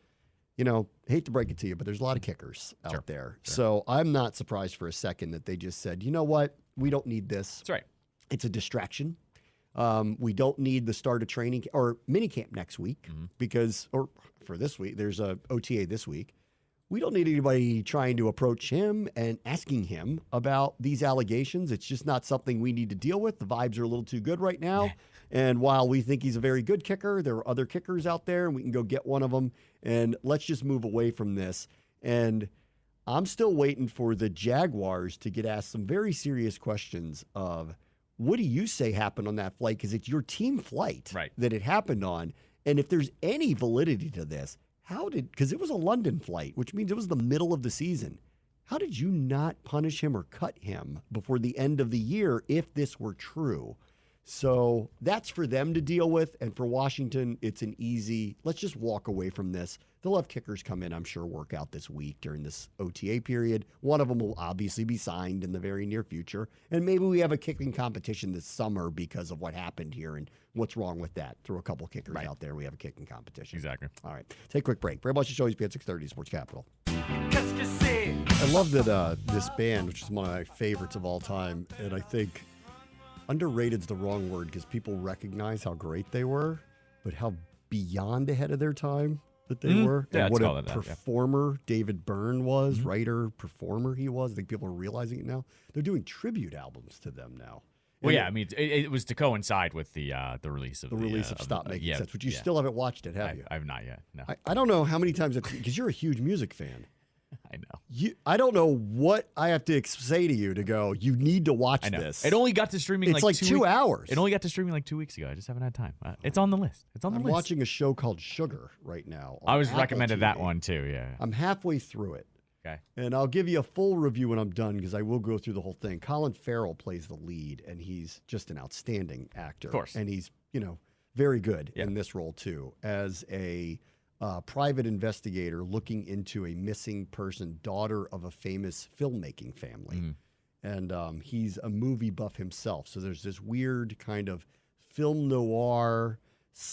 hate to break it to you, but there's a lot of kickers out there. Sure. So I'm not surprised for a second that they just said, you know what, we don't need this. That's right. It's a distraction. We don't need the start of training or mini camp next week or for this week, there's a OTA this week. We don't need anybody trying to approach him and asking him about these allegations. It's just not something we need to deal with. The vibes are a little too good right now. And while we think he's a very good kicker, there are other kickers out there, and we can go get one of them. And let's just move away from this. And I'm still waiting for the Jaguars to get asked some very serious questions of, what do you say happened on that flight? Because it's your team flight that it happened on. And if there's any validity to this, because it was a London flight, which means it was the middle of the season. How did you not punish him or cut him before the end of the year if this were true? So that's for them to deal with. And for Washington, it's an easy, let's just walk away from this. They'll have kickers come in, I'm sure, work out this week during this OTA period. One of them will obviously be signed in the very near future. And maybe we have a kicking competition this summer because of what happened here and what's wrong with that. Throw a couple kickers out there. We have a kicking competition. Exactly. All right. Take a quick break. Bram Watch the show, ESPN 630, Sports Capital. I love that this band, which is one of my favorites of all time, and I think underrated's the wrong word because people recognize how great they were, but how beyond ahead of their time that they were. Yeah, and what a performer David Byrne was, writer, performer he was. I think people are realizing it now. They're doing tribute albums to them now. Well, yeah, I mean, it was to coincide with the release of Stop Making Sense, which you still haven't watched it, have you? I have not yet. No, I don't know how many times because you're a huge music fan. I know. I don't know what I have to say to you to go, you need to watch this. It only got to streaming it's like 2 hours. It only got to streaming like 2 weeks ago. I just haven't had time. It's on the list. I'm watching a show called Sugar right now. I was recommended that one too, yeah. I'm halfway through it. Okay. And I'll give you a full review when I'm done because I will go through the whole thing. Colin Farrell plays the lead, and he's just an outstanding actor. Of course. And he's, very good in this role too, as a private investigator looking into a missing person, daughter of a famous filmmaking family. And he's a movie buff himself. So there's this weird kind of film noir /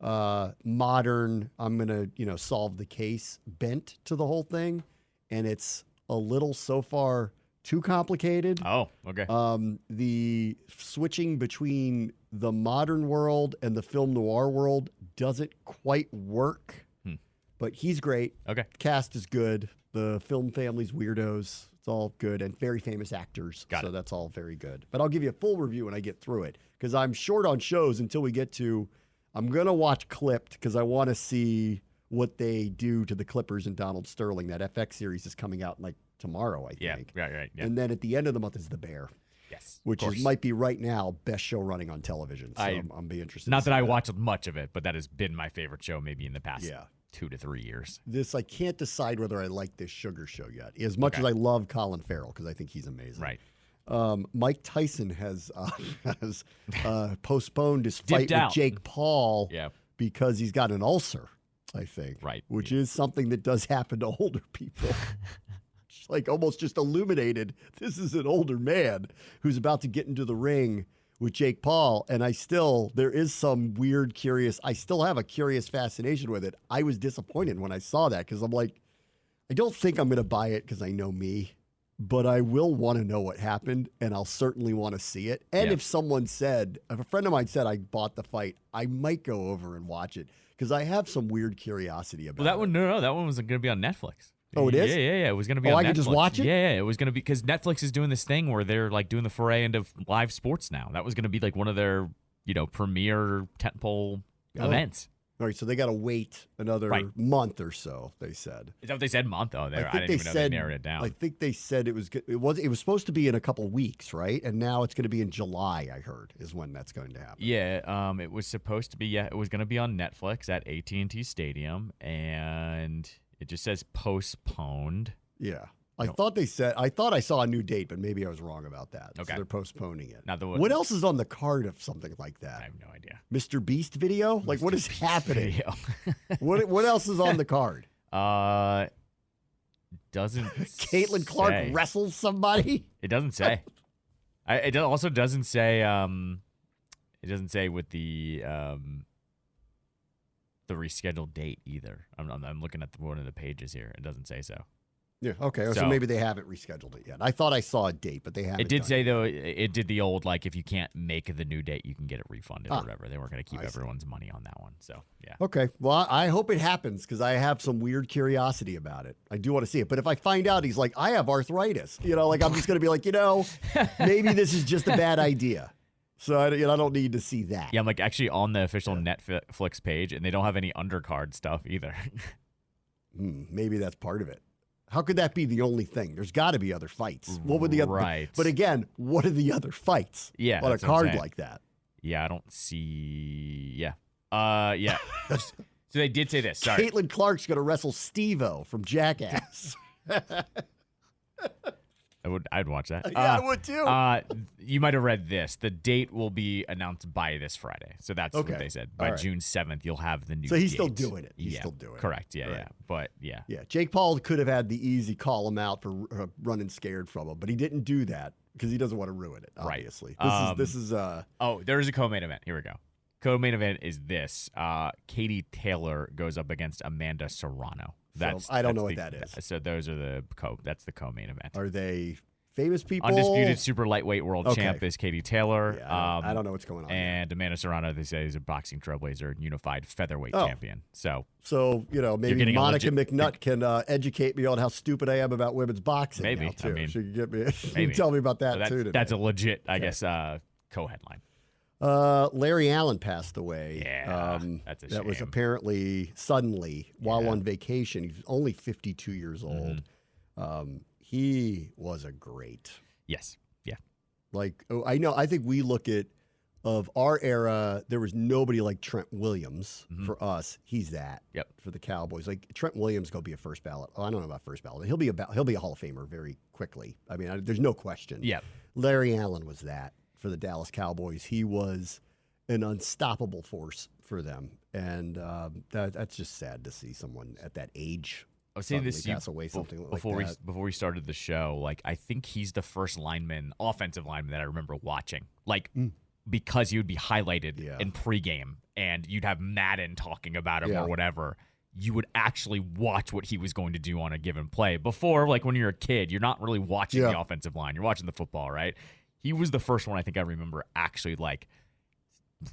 modern, I'm going to, solve the case bent to the whole thing. And it's a little so far too complicated. Oh, okay. The switching between the modern world and the film noir world doesn't quite work. But he's great. Okay. Cast is good. The film family's weirdos. It's all good and very famous actors. So that's all very good. But I'll give you a full review when I get through it because I'm short on shows until we get to. I'm going to watch Clipped because I want to see what they do to the Clippers and Donald Sterling. That FX series is coming out like tomorrow, I think. Yeah, right. Yeah. And then at the end of the month is The Bear. Yes, which might be right now best show running on television. So I'm be interested. Not that I watched much of it, but that has been my favorite show maybe in the past 2 to 3 years. I can't decide whether I like this Sugar show yet. As much as I love Colin Farrell because I think he's amazing. Right. Mike Tyson has postponed his fight with Jake Paul because he's got an ulcer, I think. Right. Which is something that does happen to older people. Like almost just illuminated. This is an older man who's about to get into the ring with Jake Paul. And there is some weird, I still have a curious fascination with it. I was disappointed when I saw that because I'm like, I don't think I'm going to buy it because I know me, but I will want to know what happened and I'll certainly want to see it. And if a friend of mine said I bought the fight, I might go over and watch it because I have some weird curiosity about it. That one was going to be on Netflix. Oh, it is? Yeah. It was going to be on Netflix. I could just watch it? Yeah. It was going to be because Netflix is doing this thing where they're like doing the foray into live sports now. That was going to be like one of their, premier tentpole events. All right, so they got to wait another month or so, they said. Is that what they said, month? Oh, I didn't even know they narrowed it down. I think they said it was supposed to be in a couple weeks, right? And now it's going to be in July, I heard, is when that's going to happen. Yeah, it was supposed to be, it was going to be on Netflix at AT&T Stadium, and it just says postponed. Yeah. I thought I saw a new date, but maybe I was wrong about that. Okay. So they're postponing it. What else is on the card of something like that? I have no idea. Mr. Beast video? Like, what is happening? What else is on the card? Doesn't Caitlin Clark wrestles somebody? It doesn't say. It also doesn't say. It doesn't say with the rescheduled date either. I'm looking at one of the pages here. It doesn't say so. Yeah. Okay. So maybe they haven't rescheduled it yet. I thought I saw a date, but they haven't. It did say though. It did the old if you can't make the new date, you can get it refunded or whatever. They weren't going to keep everyone's money on that one. So yeah. Okay. Well, I hope it happens because I have some weird curiosity about it. I do want to see it. But if I find out he's like, I have arthritis, I'm just going to be like, maybe this is just a bad idea. So I don't need to see that. Yeah, I'm actually on the official Netflix page, and they don't have any undercard stuff either. Maybe that's part of it. How could that be the only thing? There's got to be other fights. What would the other? Right. But again, what are the other fights? Yeah, on a card like that. Yeah, I don't see. Yeah. Yeah. So they did say this. Sorry. Caitlin Clark's going to wrestle Steve-O from Jackass. I'd watch that. Yeah, I would too. You might have read this. The date will be announced by this Friday. So that's what they said. By June 7th, you'll have the new So he's date. still doing it. He's still doing it. Correct. Yeah, yeah. But yeah. Yeah, Jake Paul could have had the easy call him out for running scared from him, but he didn't do that because he doesn't want to ruin it, obviously. Right. This is Oh, there is a co-main event. Here we go. Co-main event is this. Katie Taylor goes up against Amanda Serrano. I don't know what that is. So those are that's the co-main event. Are they famous people? Undisputed super lightwhateght world champ is Katie Taylor. Yeah, I don't know what's going on. And Amanda Serrano, they say, is a boxing trailbrazer, unified featherweight champion. So maybe Monica McNutt can educate me on how stupid I am about women's boxing. Maybe. Now, too. I mean, she can get me. She can tell me about that too. Today. That's a legit, I guess, co-headline. Larry Allen passed away. Yeah, that's a shame. That was apparently suddenly while on vacation. He was only 52 years old. He was a great. Yes. Yeah. I think we look at of our era. There was nobody like Trent Williams for us. He's that. Yep. For the Cowboys, Trent Williams go be a first ballot. Oh, I don't know about first ballot. He'll be a Hall of Famer very quickly. I mean, there's no question. Yeah. Larry Allen was that. For the Dallas Cowboys, he was an unstoppable force for them, and that's just sad to see someone at that age pass away. Before we started the show, I think he's the first offensive lineman that I remember watching, because he would be highlighted in pregame, and you'd have Madden talking about him or whatever. You would actually watch what he was going to do on a given play. Before, when you're a kid, you're not really watching the offensive line; you're watching the football, right? He was the first one I think I remember actually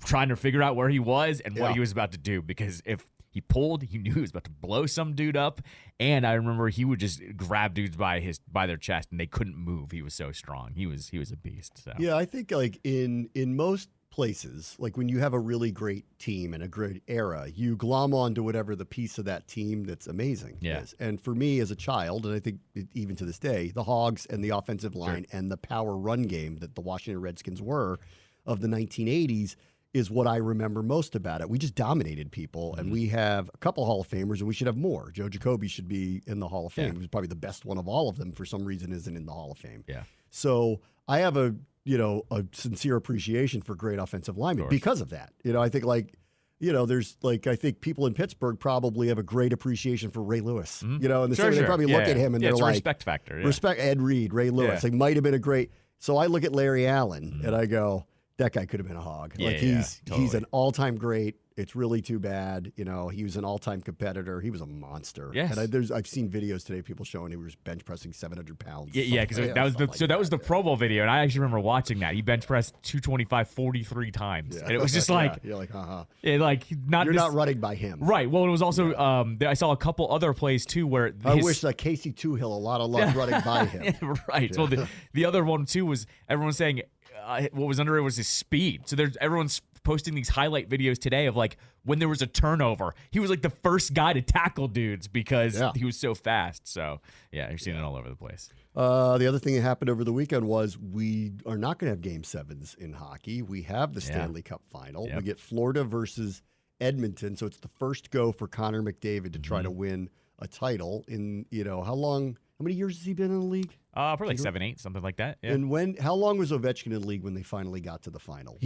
trying to figure out where he was and what he was about to do, because if He pulled. He knew he was about to blow some dude up. And I remember he would just grab dudes by their chest, and they couldn't move. He was so strong. He was a beast. So. Yeah, I think like in most places, like when you have a really great team and a great era, you glom onto whatever the piece of that team that's amazing is. And for me as a child, and I think even to this day, the Hogs and the offensive line and the power run game that the Washington Redskins were of the 1980s is what I remember most about it. We just dominated people, and we have a couple Hall of Famers, and we should have more. Joe Jacoby should be in the Hall of Fame. He was probably the best one of all of them. For some reason, isn't in the Hall of Fame. Yeah. So I have a sincere appreciation for great offensive linemen because of that. I think there's I think people in Pittsburgh probably have a great appreciation for Ray Lewis. And they probably look at him and they're it's a like, respect factor. Yeah. Respect Ed Reed, Ray Lewis. Like might have been a great. So I look at Larry Allen and I go, that guy could have been a Hog. He's an all-time great. It's really too bad. He was an all-time competitor. He was a monster. Yes. And I've seen videos today, people showing he was bench pressing 700 pounds. Yeah, because that was the Pro Bowl video, and I actually remember watching that. He bench pressed 225 43 times, and it was just like you're like, haha. You're not running by him, right? Well, it was also I saw a couple other plays too where I wish Casey Toohill a lot of luck running by him. Right. Yeah. Well, the other one too was everyone saying what was under it was his speed. So everyone's posting these highlight videos today of like when there was a turnover, he was like the first guy to tackle dudes because he was so fast. So yeah, you're seeing it all over the place. The other thing that happened over the weekend was we are not going to have Game 7s in hockey. We have the Stanley Cup Final. We get Florida versus Edmonton, so it's the first go for Connor McDavid to try to win a title. In how many years has he been in the league? Probably like 7, 8, something like that. Yeah. And how long was Ovechkin in the league when they finally got to the final?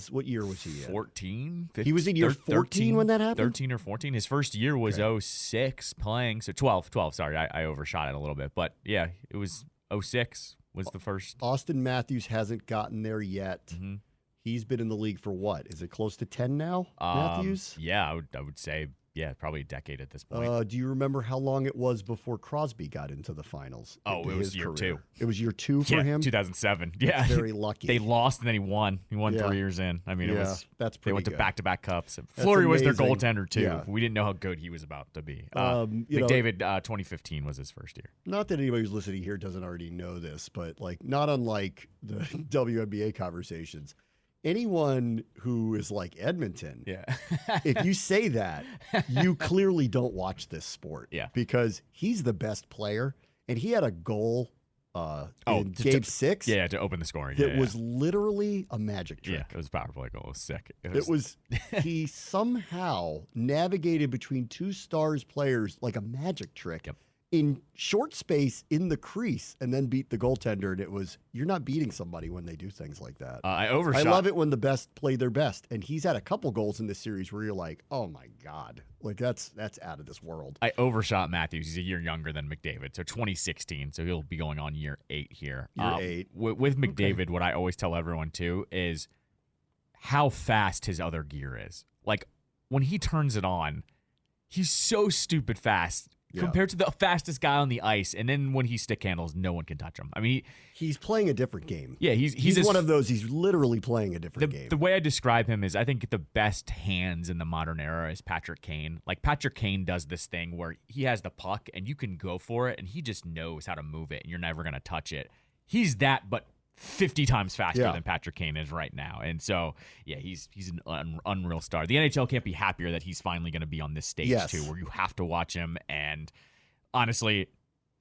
What year was he in? 14. 15, he was in year 14 when that happened? 13 or 14. His first year was 06 playing. So 12. Sorry, I overshot it a little bit. But yeah, it was 06 was the first. Austin Matthews hasn't gotten there yet. Mm-hmm. He's been in the league for what? Is it close to 10 now, Matthews? Yeah, I would say. Yeah, probably a decade at this point. Do you remember how long it was before Crosby got into the finals? Oh, it was year 2. It was year 2 for him? 2007. Yeah. That's very lucky. They lost and then he won. He won 3 years in. I mean, that's pretty they went to good. back-to-back cups. Fleury was their goaltender, too. Yeah. We didn't know how good he was about to be. McDavid, 2015 was his first year. Not that anybody who's listening here doesn't already know this, but not unlike the WNBA conversations, anyone who is like Edmonton, if you say that, you clearly don't watch this sport. Yeah. Because he's the best player, and he had a goal in Game 6. Yeah, to open the scoring. That was literally a magic trick. Yeah, it was a power play goal. It was sick. He somehow navigated between 2 stars players like a magic trick. Yep. In short space in the crease and then beat the goaltender. And you're not beating somebody when they do things like that. I overshot. I love it when the best play their best. And he's had a couple goals in this series where you're like, oh my God, that's out of this world. I overshot Matthews. He's a year younger than McDavid. So 2016. So he'll be going on year 8 here. Year 8. With McDavid, what I always tell everyone too is how fast his other gear is. Like when he turns it on, he's so stupid fast. Compared to the fastest guy on the ice, and then when he stick handles, no one can touch him. I mean, he's playing a different game. Yeah, he's one of those. He's literally playing a different game. The way I describe him is, I think the best hands in the modern era is Patrick Kane. Like Patrick Kane does this thing where he has the puck, and you can go for it, and he just knows how to move it, and you're never gonna touch it. He's that, but 50 times faster than Patrick Kane is right now. And so, he's an unreal star. The NHL can't be happier that he's finally going to be on this stage, too, where you have to watch him. And honestly,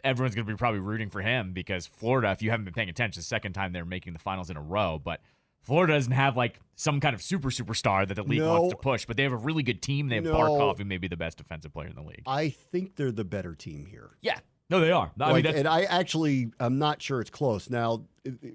everyone's going to be probably rooting for him because Florida, if you haven't been paying attention, the second time they're making the finals in a row. But Florida doesn't have like some kind of superstar that the league wants to push, but they have a really good team. They have Barkov, who may be the best defensive player in the league. I think they're the better team here. Yeah. No, they are. I'm not sure it's close. Now,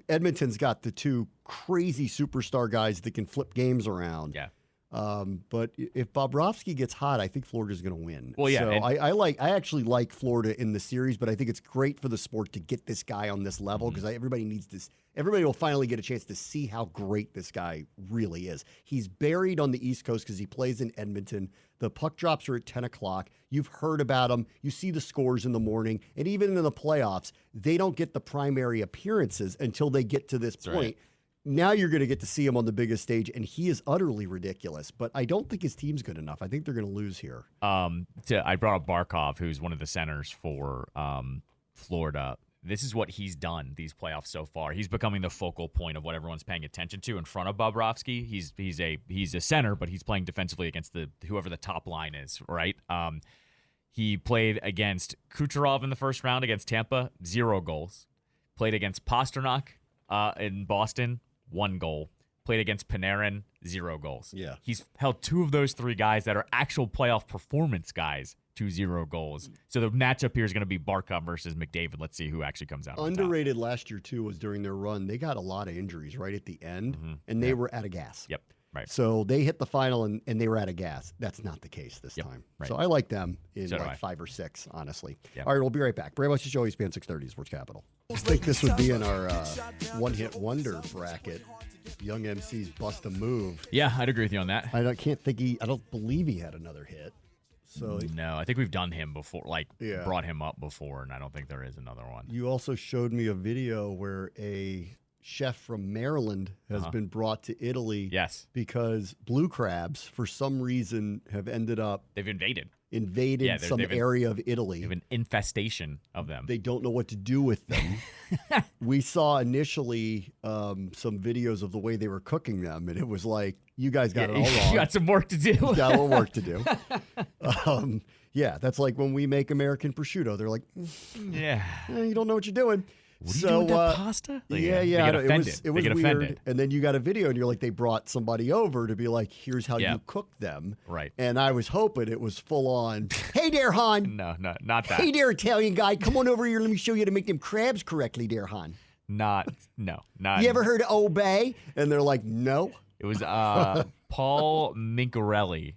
Edmonton's got the 2 crazy superstar guys that can flip games around. Yeah. But if Bobrovsky gets hot, I think Florida's going to win. Well, yeah. So I actually like Florida in the series, but I think it's great for the sport to get this guy on this level because everybody needs this. Everybody will finally get a chance to see how great this guy really is. He's buried on the East Coast because he plays in Edmonton. The puck drops are at 10 o'clock. You've heard about him. You see the scores in the morning. And even in the playoffs, they don't get the primary appearances until they get to this point. Right. now you're going to get to see him on the biggest stage, and he is utterly ridiculous. But I don't think his team's good enough. I think they're going to lose here. I brought up Barkov, who's one of the centers for Florida. This is what he's done these playoffs so far. He's becoming the focal point of what everyone's paying attention to in front of Bobrovsky. He's a center, but he's playing defensively against whoever the top line is, right? He played against Kucherov in the first round against Tampa, 0 goals. Played against Pasternak in Boston, 1 goal. Played against Panarin, 0 goals. Yeah. He's held 2 of those 3 guys that are actual playoff performance guys to 0 goals. So the matchup here is going to be Barkov versus McDavid. Let's see who actually comes out. Underrated last year, too, was during their run. They got a lot of injuries right at the end, and they were out of gas. Yep. Right. So they hit the final, and they were out of gas. That's not the case this time. Right. So I like them in So 5 or 6, honestly. Yep. All right, we'll be right back. Bram, what's the show? ESPN 630 Sports Capital. I think this would be in our one-hit wonder bracket. Young MC's bust a move. Yeah, I'd agree with you on that. I don't believe he had another hit. So No, I think we've done him before, brought him up before, and I don't think there is another one. You also showed me a video where a chef from Maryland has been brought to Italy. Yes. Because blue crabs, for some reason, have ended up... They've invaded some area of Italy. They have an infestation of them. They don't know what to do with them. We saw initially some videos of the way they were cooking them, and it was like, you guys got it all wrong. You got some work to do. You got a little work to do. Yeah, that's like when we make American prosciutto. They're like, you don't know what you're doing. What do you do with that pasta? They get offended. It was they get weird. offended. And then you got a video, and you're like, they brought somebody over to be like, here's how you cook them. Right. And I was hoping it was full on, hey there, Han. No, not that. Hey there, Italian guy. Come on over here. Let me show you how to make them crabs correctly there, Han. Not. You ever heard of Obey? And they're like, no. It was Paul Mincarelli.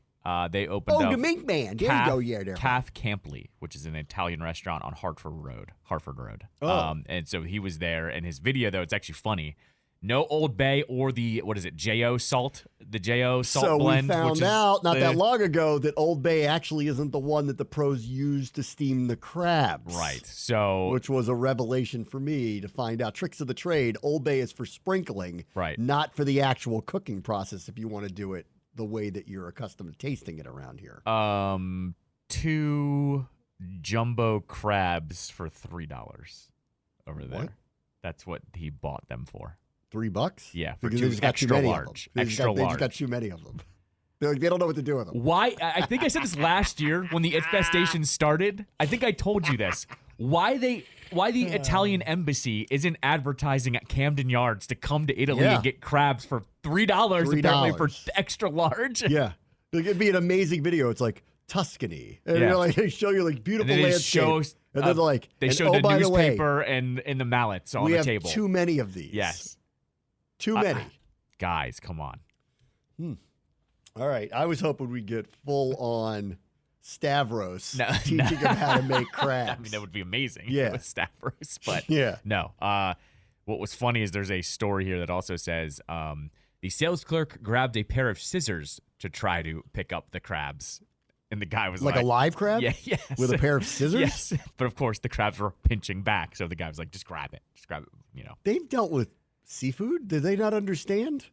They opened up the Mink Man. There you go. Yeah, there. Calf Campley, which is an Italian restaurant on Hartford Road. Oh. And so he was there, and his video, though, it's actually funny. No Old Bay or the, J.O. salt? The J.O. salt blend. So we found out not that long ago that Old Bay actually isn't the one that the pros use to steam the crabs. Right. So, which was a revelation for me to find out. Tricks of the trade. Old Bay is for sprinkling. Right. Not for the actual cooking process if you want to do it the way that you're accustomed to tasting it around here. 2 jumbo crabs for $3 over there. What? That's what he bought them for. $3? Yeah, for because 2 they just got extra too many large. of them. Extra They large. just got too many of them. They're like, they don't know what to do with them. Why? I think I said this last year when the infestation started. I think I told you this. Why the Italian embassy isn't advertising at Camden Yards to come to Italy and get crabs for $3 apparently for extra large? Yeah. Like, it'd be an amazing video. It's like Tuscany. And you're like, they show you like beautiful landscape. And then like, they show the newspaper and the mallets on the table. We have too many of these. Yes. Too many. Guys, come on. All right. I was hoping we'd get full on Stavros teaching them how to make crabs. I mean, that would be amazing. Yeah. With Stavros. But no. What was funny is there's a story here that also says the sales clerk grabbed a pair of scissors to try to pick up the crabs. And the guy was like a live crab? Yeah, yes. With a pair of scissors? Yes. But of course, the crabs were pinching back. So the guy was like, just grab it. They've dealt with seafood. Do they not understand?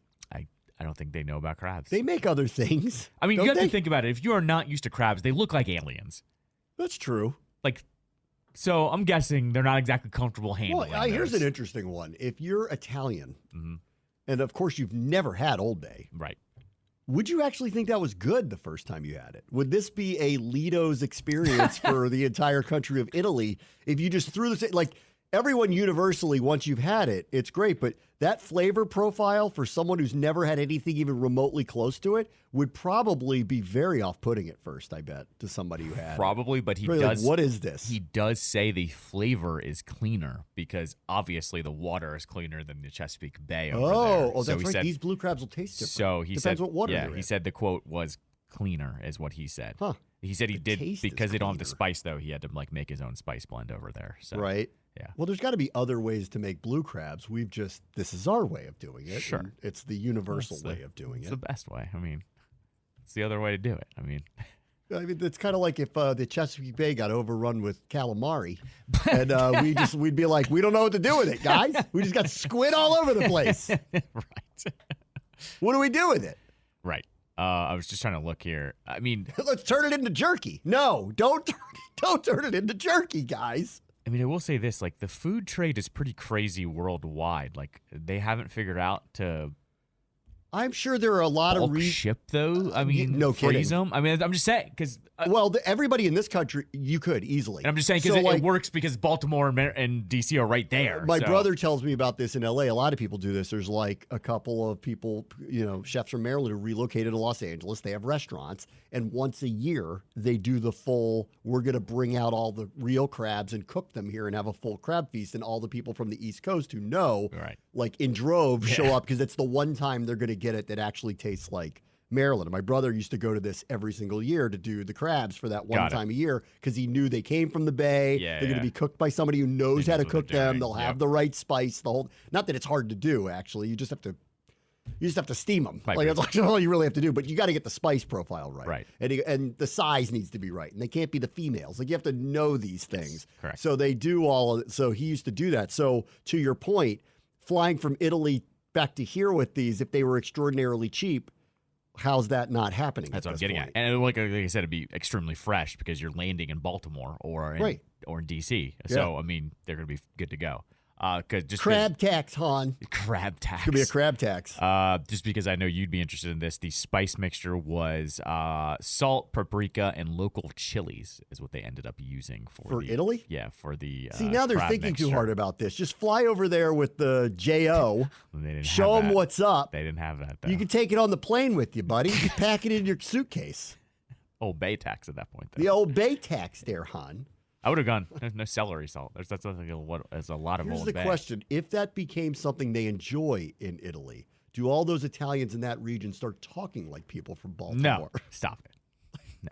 I don't think they know about crabs. They make other things. I mean, you have to think about it. If you are not used to crabs, they look like aliens. That's true. So I'm guessing they're not exactly comfortable handling Well, here's an interesting one. If you're Italian, and of course you've never had Old Bay, right? Would you actually think that was good the first time you had it? Would this be a Lido's experience for the entire country of Italy if you just threw this, like everyone universally, once you've had it, it's great, but that flavor profile for someone who's never had anything even remotely close to it would probably be very off-putting at first, I bet, to somebody who had Probably, but he really does. Like, what is this? He does say the flavor is cleaner because obviously the water is cleaner than the Chesapeake Bay over there. Oh, that's right. These blue crabs will taste different. So he Depends said, what water yeah, they're he in. said the quote was cleaner is what he said. Huh. He said he did taste because is they don't have the cleaner. spice though. He had to make his own spice blend over there. So Right. Yeah. Well, there's got to be other ways to make blue crabs. This is our way of doing it. Sure. And it's the universal way of doing It's it. the best way. I mean, it's the other way to do it. I mean, I mean, it's kind of like if the Chesapeake Bay got overrun with calamari, and we'd be like, we don't know what to do with it, guys. We just got squid all over the place. Right. What do we do with it? Right. I was just trying to look here. I mean, let's turn it into jerky. No, don't turn it into jerky, guys. I mean, I will say this: like, the food trade is pretty crazy worldwide. Like, they haven't figured out to. I'm sure there are a lot of ship though. I mean, no freeze kidding. them. I mean, I'm just saying because everybody in this country you could easily. And I'm just saying because it works because Baltimore and DC are right there. My brother tells me about this in LA. A lot of people do this. There's like a couple of people, chefs from Maryland who relocated to Los Angeles. They have restaurants, and once a year they do the full. We're going to bring out all the real crabs and cook them here and have a full crab feast. And all the people from the East Coast who know, like in droves, show up because it's the one time they're going to get it that actually tastes like Maryland. And my brother used to go to this every single year to do the crabs for that one time a year because he knew they came from the Bay. They're going to be cooked by somebody who knows how to cook them. They'll have the right spice. Not that it's hard to do, actually. You just have to steam them. Like that's all you really have to do. But you got to get the spice profile right. And the size needs to be right. And they can't be the females. Like you have to know these things. Correct. So they do all of it. So he used to do that. So to your point, flying from Italy back to here with these, if they were extraordinarily cheap, how's that not happening? That's what I'm getting at. And like I said, it'd be extremely fresh because you're landing in Baltimore or in DC. So I mean, they're going to be good to go. Crab tax, Han. Crab tax. It's going to be a crab tax. Just because I know you'd be interested in this, the spice mixture was salt, paprika, and local chilies is what they ended up using for Italy? Yeah, for the See, now they're thinking mixture. Too hard about this. Just fly over there with the J.O., show them what's up. They didn't have that, though. You can take it on the plane with you, buddy. Just pack it in your suitcase. Old Bay tax at that point, though. The Old Bay tax there, Han. I would have gone. There's no celery salt. There's a lot of Here's Old the Bay. question: if that became something they enjoy in Italy, do all those Italians in that region start talking like people from Baltimore? No, stop it. No.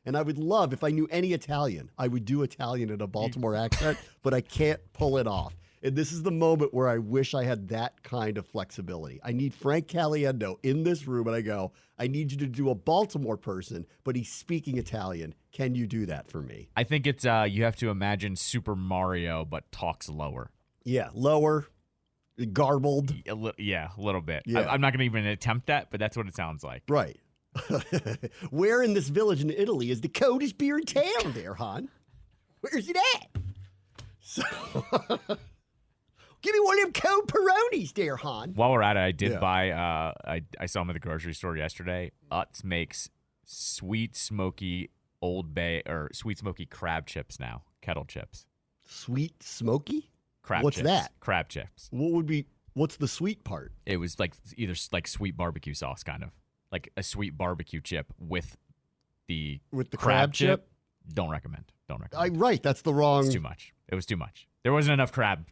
And I would love if I knew any Italian, I would do Italian in a Baltimore accent, but I can't pull it off. And this is the moment where I wish I had that kind of flexibility. I need Frank Caliendo in this room, and I go, I need you to do a Baltimore person, but he's speaking Italian. Can you do that for me? I think it's you have to imagine Mario, but talks lower. Yeah, lower, garbled. A little bit. Yeah. I'm not going to even attempt that, but that's what it sounds like. Right. Where in this village in Italy is the coldest beer in town there, Han? Where's it at? So... Give me one of them cold Peronis there, Han. While we're at it, I did buy, I saw them at the grocery store yesterday. Utz makes sweet smoky Old Bay, or sweet smoky crab chips now, kettle chips. Sweet smoky? Crab What's chips. that? Crab chips. What's the sweet part? It was like either like sweet barbecue sauce, kind of. Like a sweet barbecue chip with the crab chip? Don't recommend. Right, that's the wrong. It's too much. It was too much. There wasn't enough crab.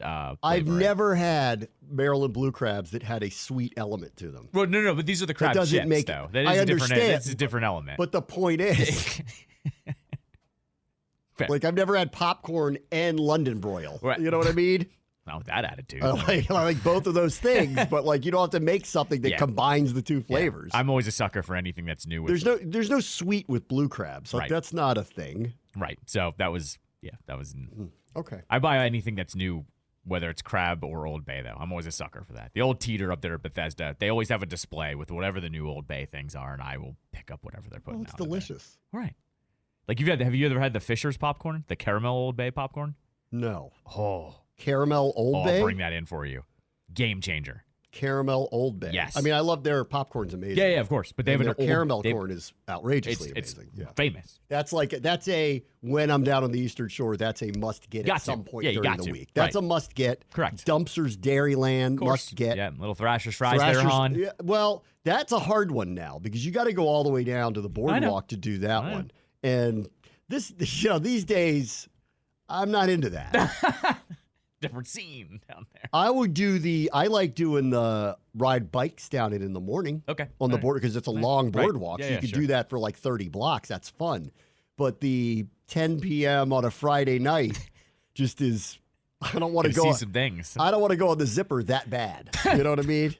I've never had Maryland blue crabs that had a sweet element to them. Well, no, but these are the crab chips, though. That is I understand. That's a different element. But the point is, like, I've never had popcorn and London broil. Right. You know what I mean? Not with that attitude. I like both of those things, but like you don't have to make something that combines the two flavors. I'm always a sucker for anything that's new. There's no sweet with blue crabs. Like that's not a thing. Right. So that was okay. I buy anything that's new. Whether it's crab or Old Bay, though. I'm always a sucker for that. The old Teeter up there at Bethesda, they always have a display with whatever the new Old Bay things are, and I will pick up whatever they're putting out. It's delicious. Right. Like, have you ever had the Fisher's popcorn? The caramel Old Bay popcorn? No. Oh. Caramel Old Bay? I'll bring that in for you. Game changer. Caramel Old Bay. Yes. I mean, I love their popcorn's amazing. Yeah, of course. But they have their caramel corn is outrageously amazing. It's famous. That's a when I'm down on the Eastern Shore, that's a must get at some point during the week. That's a must get. Correct. Dumpsters Dairyland must get. Yeah, little Thrasher's fries there, Han. Yeah, well, that's a hard one now because you got to go all the way down to the boardwalk to do that one. And these days, I'm not into that. Different scene down there. I like doing the ride bikes down it in the morning. Okay. On the border because it's a long boardwalk. Yeah, so you could do that for like 30 blocks. That's fun. But the 10 p.m. on a Friday night just is, I don't want to go. See some things. I don't want to go on the zipper that bad. You know what I mean?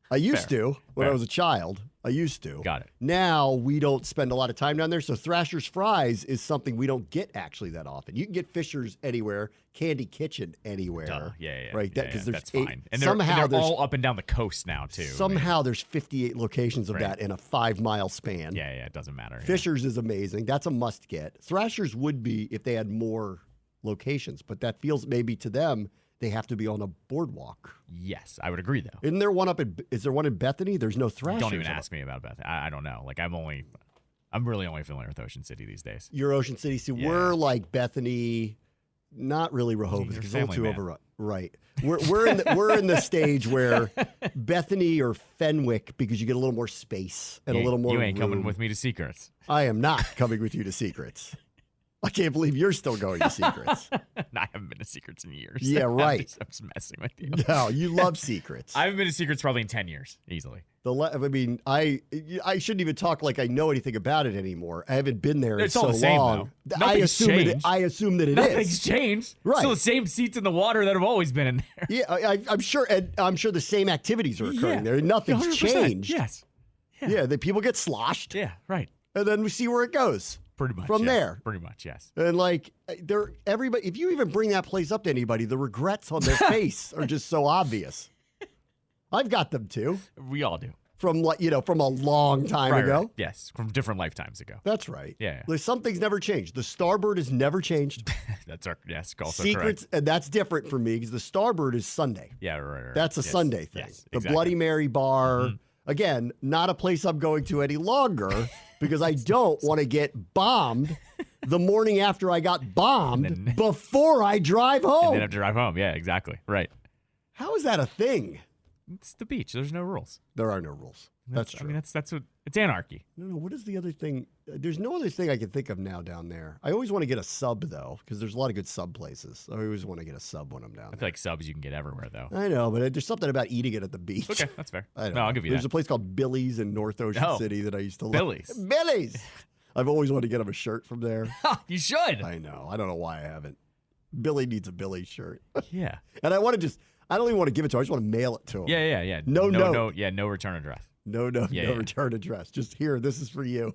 I used to when I was a child. I used to. Got it. Now we don't spend a lot of time down there. So Thrasher's Fries is something we don't get actually that often. You can get Fisher's anywhere, Candy Kitchen anywhere. Duh. Yeah. Right. That's fine. And somehow they're all up and down the coast now too. Somehow there's 58 locations of that in a 5-mile span. Yeah. It doesn't matter. Fisher's is amazing. That's a must get. Thrasher's would be if they had more locations, but that feels maybe to them they have to be on a boardwalk. Yes, I would agree though. Isn't there one is there one in Bethany? There's no Thrasher's. Don't even ask me about Beth. I don't know. Like I'm really only familiar with Ocean City these days. You're Ocean City. So we're like Bethany, not really Rehoboth because it's a little too overrun. Right. We're in the stage where Bethany or Fenwick because you get a little more space and a little more. You ain't room. coming with me to Secrets. I am not coming with you to Secrets. I can't believe you're still going to Secrets. I haven't been to Secrets in years. Yeah, right. I'm just messing with you. No, you love Secrets. I haven't been to Secrets probably in 10 years, easily. I shouldn't even talk like I know anything about it anymore. I haven't been there in so all the same, long. Though. I assume that it is. Nothing's changed. Right. Still the same seats in the water that have always been in there. Yeah, I'm sure. And I'm sure the same activities are occurring there. Nothing's 100%. changed. Yes. Yeah, the people get sloshed. Yeah, right. And then we see where it goes. Pretty much. From yes. there. Pretty much, yes. And like everybody, if you even bring that place up to anybody, the regrets on their face are just so obvious. I've got them too. We all do. From from a long time ago. Right. Yes, from different lifetimes ago. That's right. Yeah. Like, some things never changed. The Starboard has never changed. Also Secrets, correct. and that's different for me because the Starboard is Sunday. Yeah, right. That's a Sunday thing. Yes, the exactly. Bloody Mary bar, again, not a place I'm going to any longer because I don't want to get bombed the morning after I got bombed before I drive home. And then have to drive home. Yeah, exactly. Right. How is that a thing? It's the beach. There's no rules. There are no rules. That's true. I mean, that's what it's anarchy. No. What is the other thing? There's no other thing I can think of now down there. I always want to get a sub though, because there's a lot of good sub places. I always want to get a sub when I'm down I there. feel like subs you can get everywhere though. I know, but there's something about eating it at the beach. Okay, that's fair. I don't No, know. I'll give you There's that. a place called Billy's in North Ocean City that I used to love. Billy's. I've always wanted to get him a shirt from there. You should. I know. I don't know why I haven't. Billy needs a Billy shirt. Yeah. And I don't even want to give it to him. I just want to mail it to him. Yeah. No. No return address. No return address. Just here, this is for you.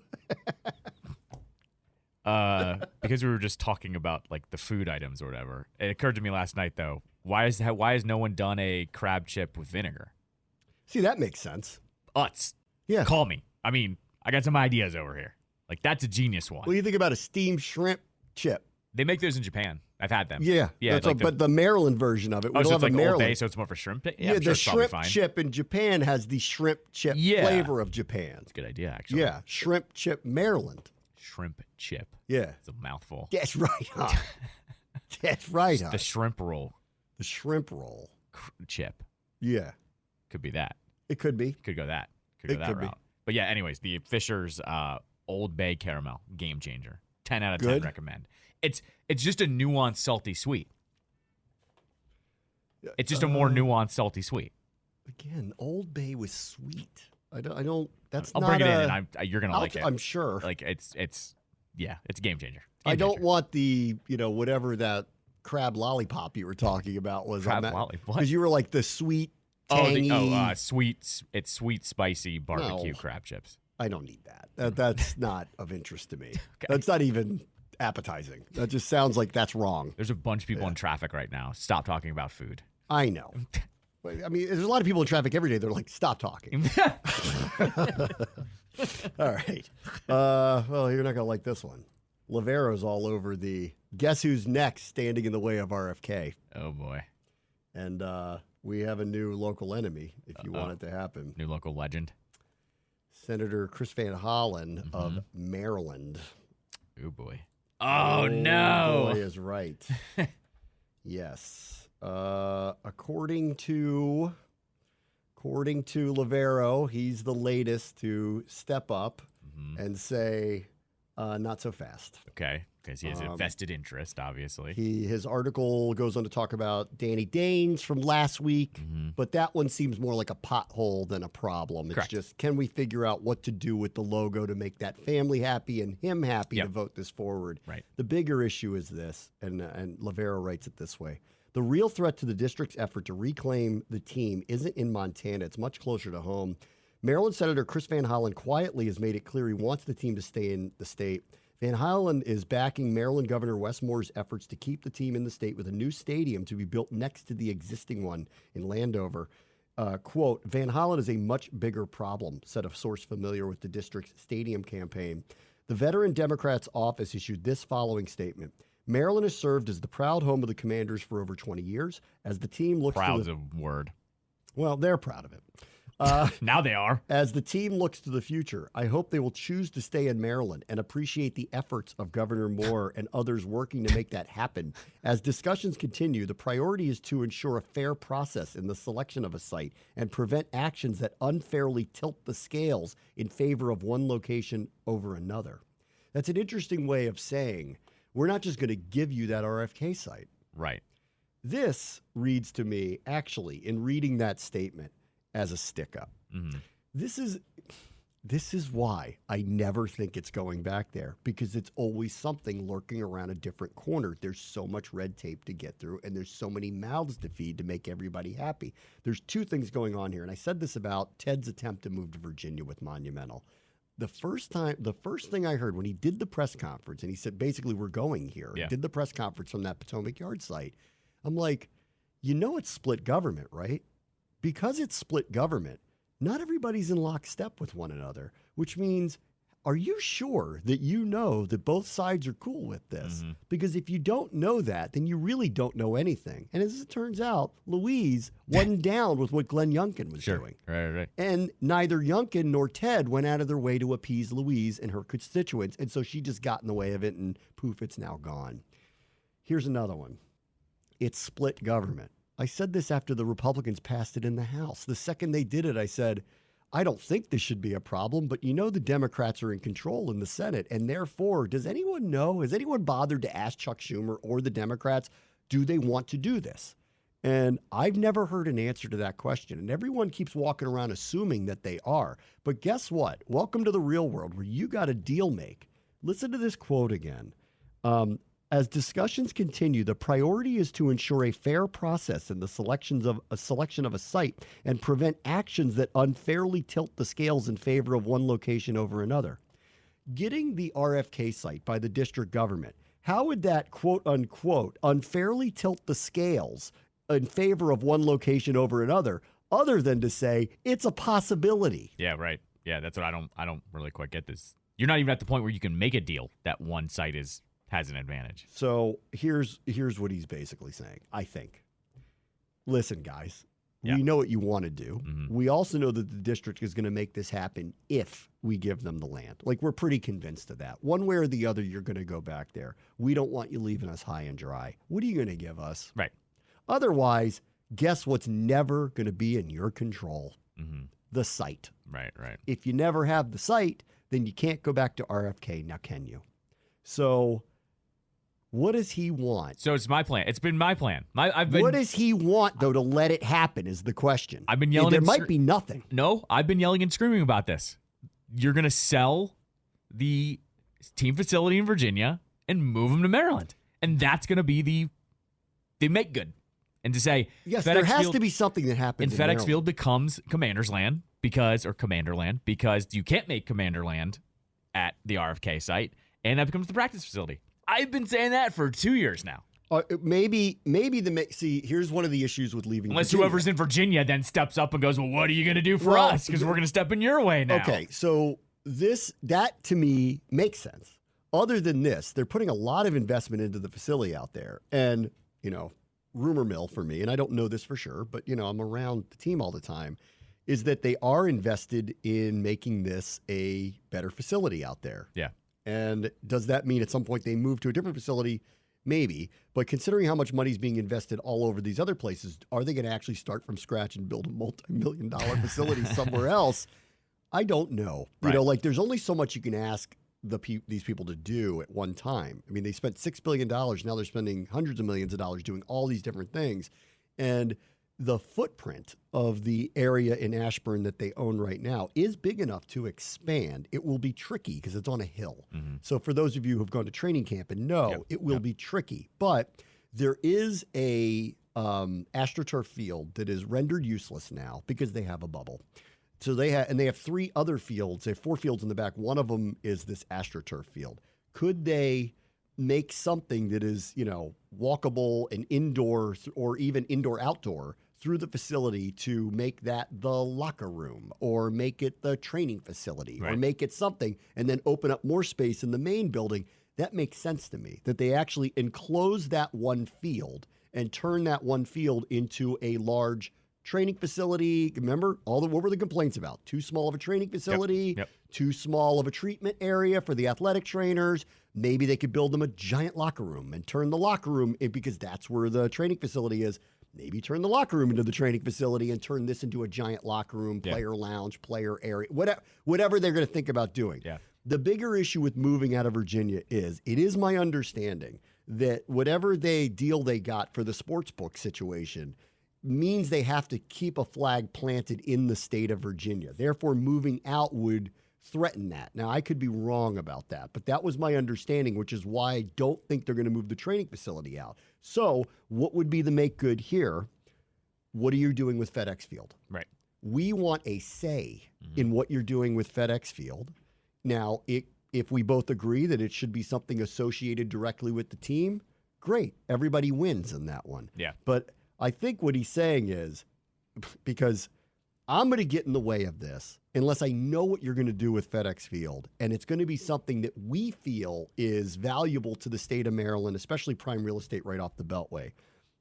Because we were just talking about like the food items or whatever. It occurred to me last night though. Why has no one done a crab chip with vinegar? See, that makes sense. Utz. Yeah. Call me. I mean, I got some ideas over here. Like that's a genius one. What do you think about a steamed shrimp chip? They make those in Japan. I've had them. Yeah. But the Maryland version of it. So it's like Maryland. Old Bay, so it's more for shrimp. Yeah, the shrimp chip in Japan has the shrimp chip flavor of Japan. That's a good idea, actually. Yeah, shrimp chip Maryland. Shrimp chip. Yeah. It's a mouthful. That's right, huh? That's right, huh? The shrimp roll. The shrimp roll. Chip. Yeah. Could be that. It could be. Could go that. Could go that route. But yeah, anyways, the Fisher's Old Bay caramel, game changer. 10 out of 10 recommend. It's just a nuanced salty sweet. It's just a more nuanced salty sweet. Again, Old Bay was sweet. I don't. That's I'll not bring it in, and you're gonna like it. I'm sure. Like it's a game changer. I don't want the whatever that crab lollipop you were talking about was crab on that lollipop because you were like the sweet, tangy. Sweet. It's sweet, spicy barbecue crab chips. I don't need that. That's not of interest to me. Okay. That's not even appetizing. That just sounds like that's wrong. There's a bunch of people in traffic right now. Stop talking about food. I know. I mean, there's a lot of people in traffic every day. They're like, stop talking. All right. Well, you're not going to like this one. Livero's all over the guess who's next standing in the way of RFK. Oh, boy. And we have a new local enemy if you want it to happen. New local legend. Senator Chris Van Hollen of Maryland. Oh, boy. Oh, no. Boy is right. Yes. According to Livero, he's the latest to step up and say, not so fast. Okay, because he has a vested interest, obviously. His article goes on to talk about Danny Daines from last week, but that one seems more like a pothole than a problem. It's just, can we figure out what to do with the logo to make that family happy and him happy to vote this forward? Right. The bigger issue is this, and Livero writes it this way. The real threat to the district's effort to reclaim the team isn't in Montana. It's much closer to home. Maryland Senator Chris Van Hollen quietly has made it clear he wants the team to stay in the state. Van Hollen is backing Maryland Governor Wes Moore's efforts to keep the team in the state with a new stadium to be built next to the existing one in Landover. Quote, Van Hollen is a much bigger problem, said a source familiar with the district's stadium campaign. The veteran Democrats' office issued this following statement. Maryland has served as the proud home of the Commanders for over 20 years. As the team looks Proud's a word. Well, they're proud of it. Now they are. As the team looks to the future, I hope they will choose to stay in Maryland and appreciate the efforts of Governor Moore and others working to make that happen. As discussions continue, the priority is to ensure a fair process in the selection of a site and prevent actions that unfairly tilt the scales in favor of one location over another. That's an interesting way of saying we're not just going to give you that RFK site. Right. This reads to me, actually, in reading that statement, as a stick-up. Mm-hmm. This is why I never think it's going back there, because it's always something lurking around a different corner. There's so much red tape to get through, and there's so many mouths to feed to make everybody happy. There's two things going on here, and I said this about Ted's attempt to move to Virginia with Monumental. The first thing I heard when he did the press conference, and he said, basically, we're going here, Yeah. did the press conference from that Potomac Yard site, I'm like, it's split government, right? Because it's split government, not everybody's in lockstep with one another, which means, are you sure that you know that both sides are cool with this? Mm-hmm. Because if you don't know that, then you really don't know anything. And as it turns out, Louise wasn't down with what Glenn Youngkin was doing. Right. And neither Youngkin nor Ted went out of their way to appease Louise and her constituents. And so she just got in the way of it, and poof, it's now gone. Here's another one. It's split government. I said this after the Republicans passed it in the House. The second they did it, I said, I don't think this should be a problem, but the Democrats are in control in the Senate. And therefore, does anyone know, has anyone bothered to ask Chuck Schumer or the Democrats, do they want to do this? And I've never heard an answer to that question. And everyone keeps walking around assuming that they are. But guess what? Welcome to the real world where you got a deal make. Listen to this quote again. As discussions continue, the priority is to ensure a fair process in the selection of a site and prevent actions that unfairly tilt the scales in favor of one location over another. Getting the RFK site by the district government, how would that, quote unquote, unfairly tilt the scales in favor of one location over another, other than to say it's a possibility? Yeah, right. Yeah, that's what I don't really quite get this. You're not even at the point where you can make a deal that one site has an advantage. So here's what he's basically saying, I think. Listen, guys, we know what you want to do. Mm-hmm. We also know that the district is going to make this happen if we give them the land. Like, we're pretty convinced of that. One way or the other, you're going to go back there. We don't want you leaving us high and dry. What are you going to give us? Right. Otherwise, guess what's never going to be in your control? Mm-hmm. The site. Right. If you never have the site, then you can't go back to RFK. Now, can you? So what does he want? So it's my plan. It's been my plan. What does he want, though, to let it happen is the question. I've been yelling. There might be nothing. No, I've been yelling and screaming about this. You're going to sell the team facility in Virginia and move them to Maryland. And that's going to be the make good. And to say, yes, FedEx there has Field, to be something that happens in FedEx Maryland. Field becomes Commander's Land because you can't make Commander Land at the RFK site, and that becomes the practice facility. I've been saying that for 2 years now. Here's one of the issues with leaving Unless Virginia. whoever's in Virginia then steps up and goes, well, what are you going to do for us? Because we're going to step in your way now. Okay, so that to me makes sense. Other than this, they're putting a lot of investment into the facility out there. And, rumor mill for me, and I don't know this for sure, but, I'm around the team all the time, is that they are invested in making this a better facility out there. Yeah. And does that mean at some point they move to a different facility? Maybe. But considering how much money is being invested all over these other places, are they going to actually start from scratch and build a multi-million-dollar facility somewhere else? I don't know. Right. There's only so much you can ask these people to do at one time. I mean, they spent $6 billion. Now they're spending hundreds of millions of dollars doing all these different things. And the footprint of the area in Ashburn that they own right now is big enough to expand. It will be tricky because it's on a hill. Mm-hmm. So for those of you who've gone to training camp and know, it will be tricky. But there is a AstroTurf field that is rendered useless now because they have a bubble. So they have 3 other fields. They have 4 fields in the back. One of them is this AstroTurf field. Could they make something that is, walkable and indoor or even indoor-outdoor through the facility to make that the locker room or make it the training facility or make it something and then open up more space in the main building? That makes sense to me, that they actually enclose that one field and turn that one field into a large training facility. Remember, what were the complaints about? Too small of a training facility, too small of a treatment area for the athletic trainers. Maybe they could build them a giant locker room and turn the locker room in, because that's where the training facility is. Maybe turn the locker room into the training facility and turn this into a giant locker room, player lounge, player area, whatever they're going to think about doing. Yeah. The bigger issue with moving out of Virginia is, it is my understanding that whatever deal they got for the sportsbook situation means they have to keep a flag planted in the state of Virginia. Therefore, moving out would threaten that. Now, I could be wrong about that, but that was my understanding, which is why I don't think they're going to move the training facility out. So what would be the make good here? What are you doing with FedEx Field? Right. We want a say in what you're doing with FedEx Field. Now, if we both agree that it should be something associated directly with the team, great. Everybody wins in that one. Yeah. But I think what he's saying is, because I'm going to get in the way of this unless I know what you're going to do with FedEx Field, and it's going to be something that we feel is valuable to the state of Maryland, especially prime real estate right off the Beltway.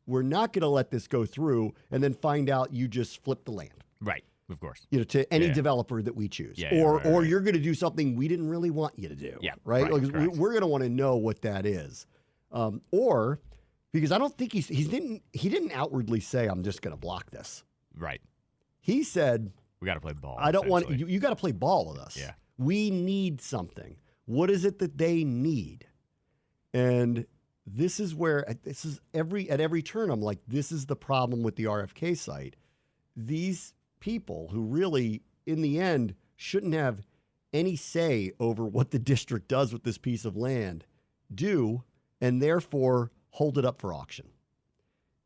We're not going to let this go through and then find out you just flipped the land. Right. Of course. To any developer that we choose. Or you're going to do something we didn't really want you to do. Yeah. Right? We're going to want to know what that is. Or because I don't think he didn't outwardly say, I'm just going to block this. Right. He said, we got to play ball. I don't want you got to play ball with us. Yeah. We need something. What is it that they need? And this is where at every turn I'm like, this is the problem with the RFK site. These people who really, in the end, shouldn't have any say over what the district does with this piece of land do, and therefore hold it up for auction.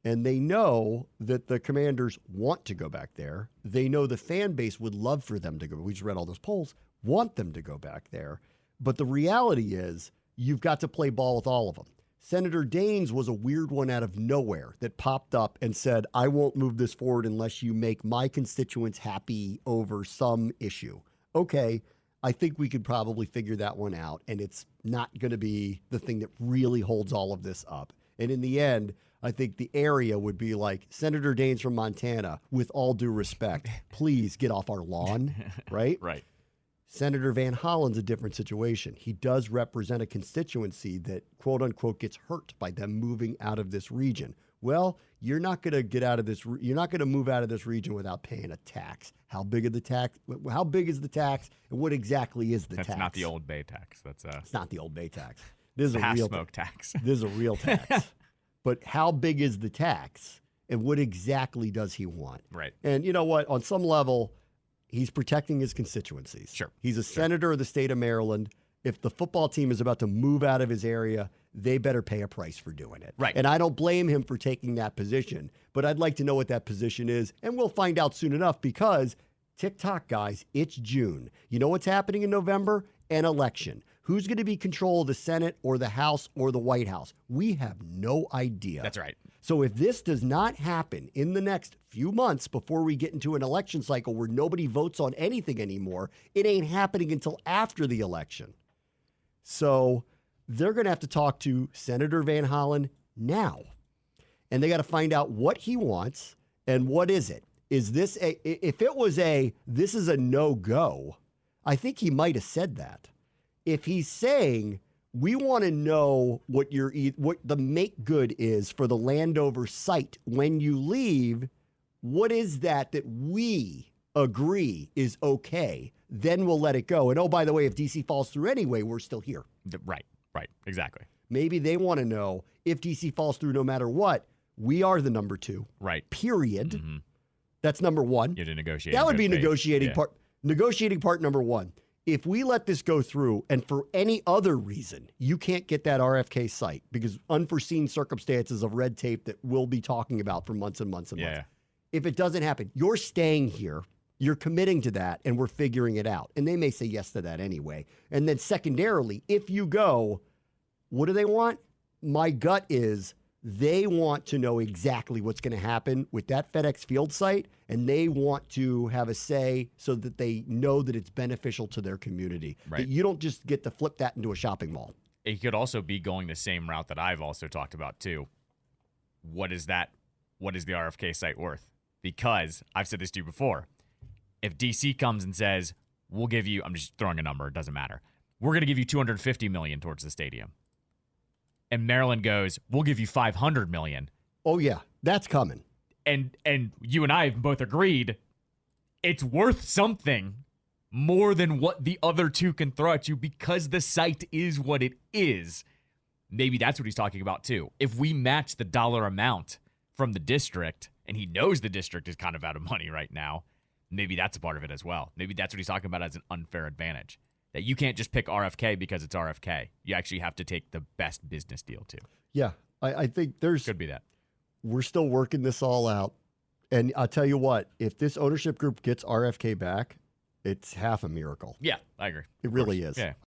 And they know that the Commanders want to go back there. They know the fan base would love for them to go. We just read all those polls, want them to go back there. But the reality is, you've got to play ball with all of them. Senator Daines was a weird one out of nowhere that popped up and said, I won't move this forward unless you make my constituents happy over some issue. Okay, I think we could probably figure that one out, and it's not going to be the thing that really holds all of this up. And in the end, I think the area would be like, Senator Daines from Montana, with all due respect, please get off our lawn, right? Right. Senator Van Hollen's a different situation. He does represent a constituency that, quote unquote, gets hurt by them moving out of this region. Well, you're not going to get out of this. You're not going to move out of this region without paying a tax. How big is the tax? How big is the tax? And what exactly is the tax? That's not the Old Bay tax. It's not the Old Bay tax. This is a half real smoke tax. This is a real tax. But how big is the tax? And what exactly does he want? Right. And you know what? On some level, he's protecting his constituencies. Sure. He's a senator of the state of Maryland. If the football team is about to move out of his area, they better pay a price for doing it. Right. And I don't blame him for taking that position, but I'd like to know what that position is, and we'll find out soon enough because, TikTok, guys, it's June. You know what's happening in November? An election. Who's going to be control of the Senate or the House or the White House? We have no idea. That's right. So if this does not happen in the next few months before we get into an election cycle where nobody votes on anything anymore, it ain't happening until after the election. So they're going to have to talk to Senator Van Hollen now. And they got to find out what he wants and what is it. Is this if it was this is a no-go, I think he might have said that. If he's saying, we want to know what the make good is for the Landover site when you leave, what is that we agree is okay, then we'll let it go. And oh, by the way, if DC falls through anyway, we're still here. Right, exactly. Maybe they want to know if DC falls through no matter what, we are the number 2. Right. Period. Mm-hmm. That's number 1. You have to negotiate. That would be faith. negotiating part number 1. if we let this go through and for any other reason, you can't get that RFK site because unforeseen circumstances of red tape that we'll be talking about for months and months and months. If it doesn't happen, you're staying here. You're committing to that, and we're figuring it out. And they may say yes to that anyway. And then secondarily, if you go, what do they want? My gut is they want to know exactly what's going to happen with that FedEx Field site, and they want to have a say so that they know that it's beneficial to their community. Right. That you don't just get to flip that into a shopping mall. It could also be going the same route that I've also talked about too. What is that? What is the RFK site worth? Because I've said this to you before. If DC comes and says, we'll give you, I'm just throwing a number, it doesn't matter. We're going to give you $250 million towards the stadium. And Maryland goes, we'll give you $500 million. Oh, yeah, that's coming. And you and I have both agreed it's worth something more than what the other two can throw at you because the site is what it is. Maybe that's what he's talking about too. If we match the dollar amount from the district, and he knows the district is kind of out of money right now, maybe that's a part of it as well. Maybe that's what he's talking about as an unfair advantage. That you can't just pick RFK because it's RFK. You actually have to take the best business deal too. Yeah, I think Could be that. We're still working this all out. And I'll tell you what, if this ownership group gets RFK back, it's half a miracle. Yeah, I agree. It really is. Yeah.